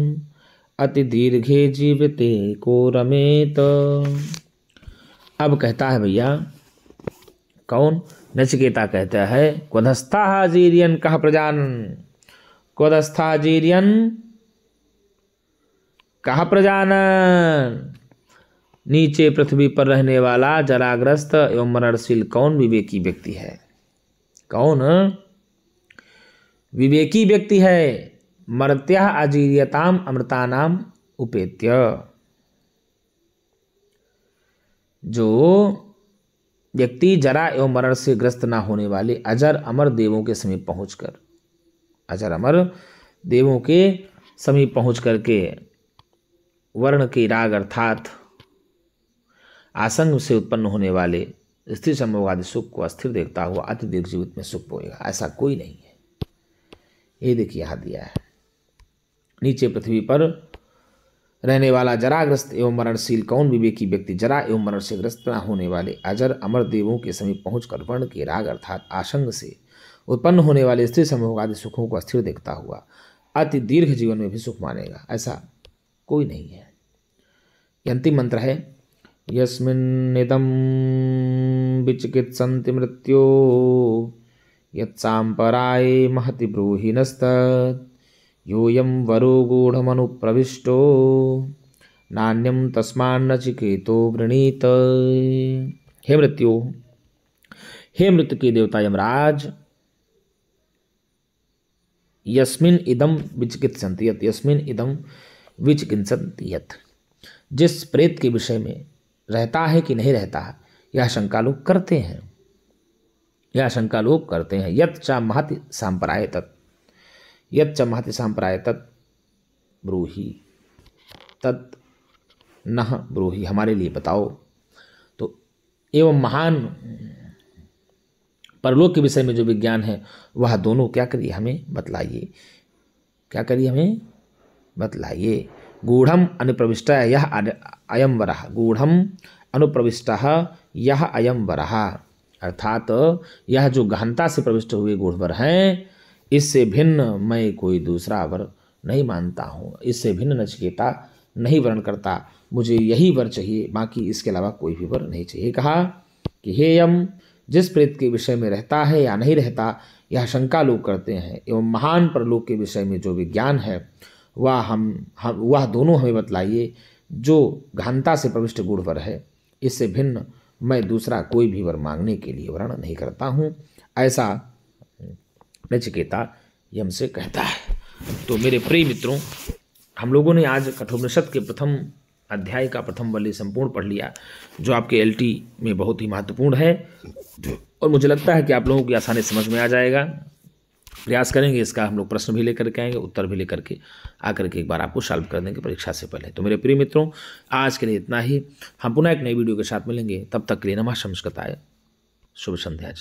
अति दीर्घे जीविते को रमेत। अब कहता है भैया, कौन? नचिकेता कहता है, क्वधस्थाः जीर्यन् कः प्रजानन्, क्वधस्थाः जीर्यन् कहा प्रजानन, नीचे पृथ्वी पर रहने वाला जराग्रस्त एवं मरणशील कौन विवेकी व्यक्ति है? कौन विवेकी व्यक्ति है? मर्त्या अजीर्यताम अमृतानाम उपेत्य, जो व्यक्ति जरा एवं मरण से ग्रस्त ना होने वाले अजर अमर देवों के समीप पहुंचकर, अजर अमर देवों के समीप पहुंच करके वर्ण के राग अर्थात आसंग से उत्पन्न होने वाले स्त्री संभोगादि सुख को अस्थिर देखता हुआ अति दीर्घ जीवित में सुख पाएगा, ऐसा कोई नहीं है। ये देखिए यहाँ दिया है, नीचे पृथ्वी पर रहने वाला जराग्रस्त एवं मरणशील कौन विवेकी व्यक्ति जरा एवं मरण से ग्रस्त न होने वाले अजर अमर देवों के समीप पहुंचकर वर्ण के राग अर्थात आसंग से उत्पन्न होने वाले स्त्री संभोगादि सुखों को अस्थिर देखता हुआ अति दीर्घ जीवन में भी सुख मानेगा, ऐसा कोई नहीं है। ये अंतिम मंत्र है, यस्मिन्निदं विचिकित्सन्ति मृत्यो यत्साम्पराये महति ब्रूहि नस्तत् योऽयं वरो गूढ़मनुप्रविष्टो नान्यं तस्मान्नचिकेतो वृणीत। हे मृत्यु, हे मृत्यु के देवता यमराज, यस्मिन इदम विचिकित्सन्ति यत्, यस्मिन इदम विचिकित्सन्ति यत्। जिस प्रेत के विषय में रहता है कि नहीं रहता है, यह शंका लोग करते हैं, यह शंका लोग करते हैं। यत् च महति सांप्राय तत्, यत् च महति सांप्राय तत् ब्रूहि, तत् नह ब्रूहि, हमारे लिए बताओ। तो एवं महान परलोक के विषय में जो विज्ञान है वह दोनों क्या करिए, हमें बतलाइए, क्या करिए, हमें बतलाइए। गूढ़म अनुप्रविष्ट यह अयम वरः, गूढ़म अनुप्रविष्ट यह अयम वरः, अर्थात यह जो गहनता से प्रविष्ट हुए गूढ़ वर हैं, इससे भिन्न मैं कोई दूसरा वर नहीं मानता हूँ, इससे भिन्न नचिकेता नहीं वर्ण करता, मुझे यही वर चाहिए, बाकी इसके अलावा कोई भी वर नहीं चाहिए। कहा कि हे यम, जिस प्रेत के विषय में रहता है या नहीं रहता, यह शंका लोग करते हैं, एवं महान परलोक के विषय में जो विज्ञान है वह दोनों हमें बतलाइए। जो गहनता से प्रविष्ट गूढ़ वर है, इससे भिन्न मैं दूसरा कोई भी वर मांगने के लिए वर्ण नहीं करता हूँ, ऐसा नचिकेता यम से कहता है। तो मेरे प्रिय मित्रों, हम लोगों ने आज कठोपनिषद के प्रथम अध्याय का प्रथम वल्ली संपूर्ण पढ़ लिया, जो आपके LT में बहुत ही महत्वपूर्ण है, और मुझे लगता है कि आप लोगों की आसानी समझ में आ जाएगा। प्रयास करेंगे, इसका हम लोग प्रश्न भी लेकर के आएंगे, उत्तर भी लेकर के आकर के एक बार आपको सॉल्व कर देंगे परीक्षा से पहले। तो मेरे प्रिय मित्रों, आज के लिए इतना ही। हम पुनः एक नई वीडियो के साथ मिलेंगे, तब तक के लिए नमः संस्कृताय, शुभ संध्या।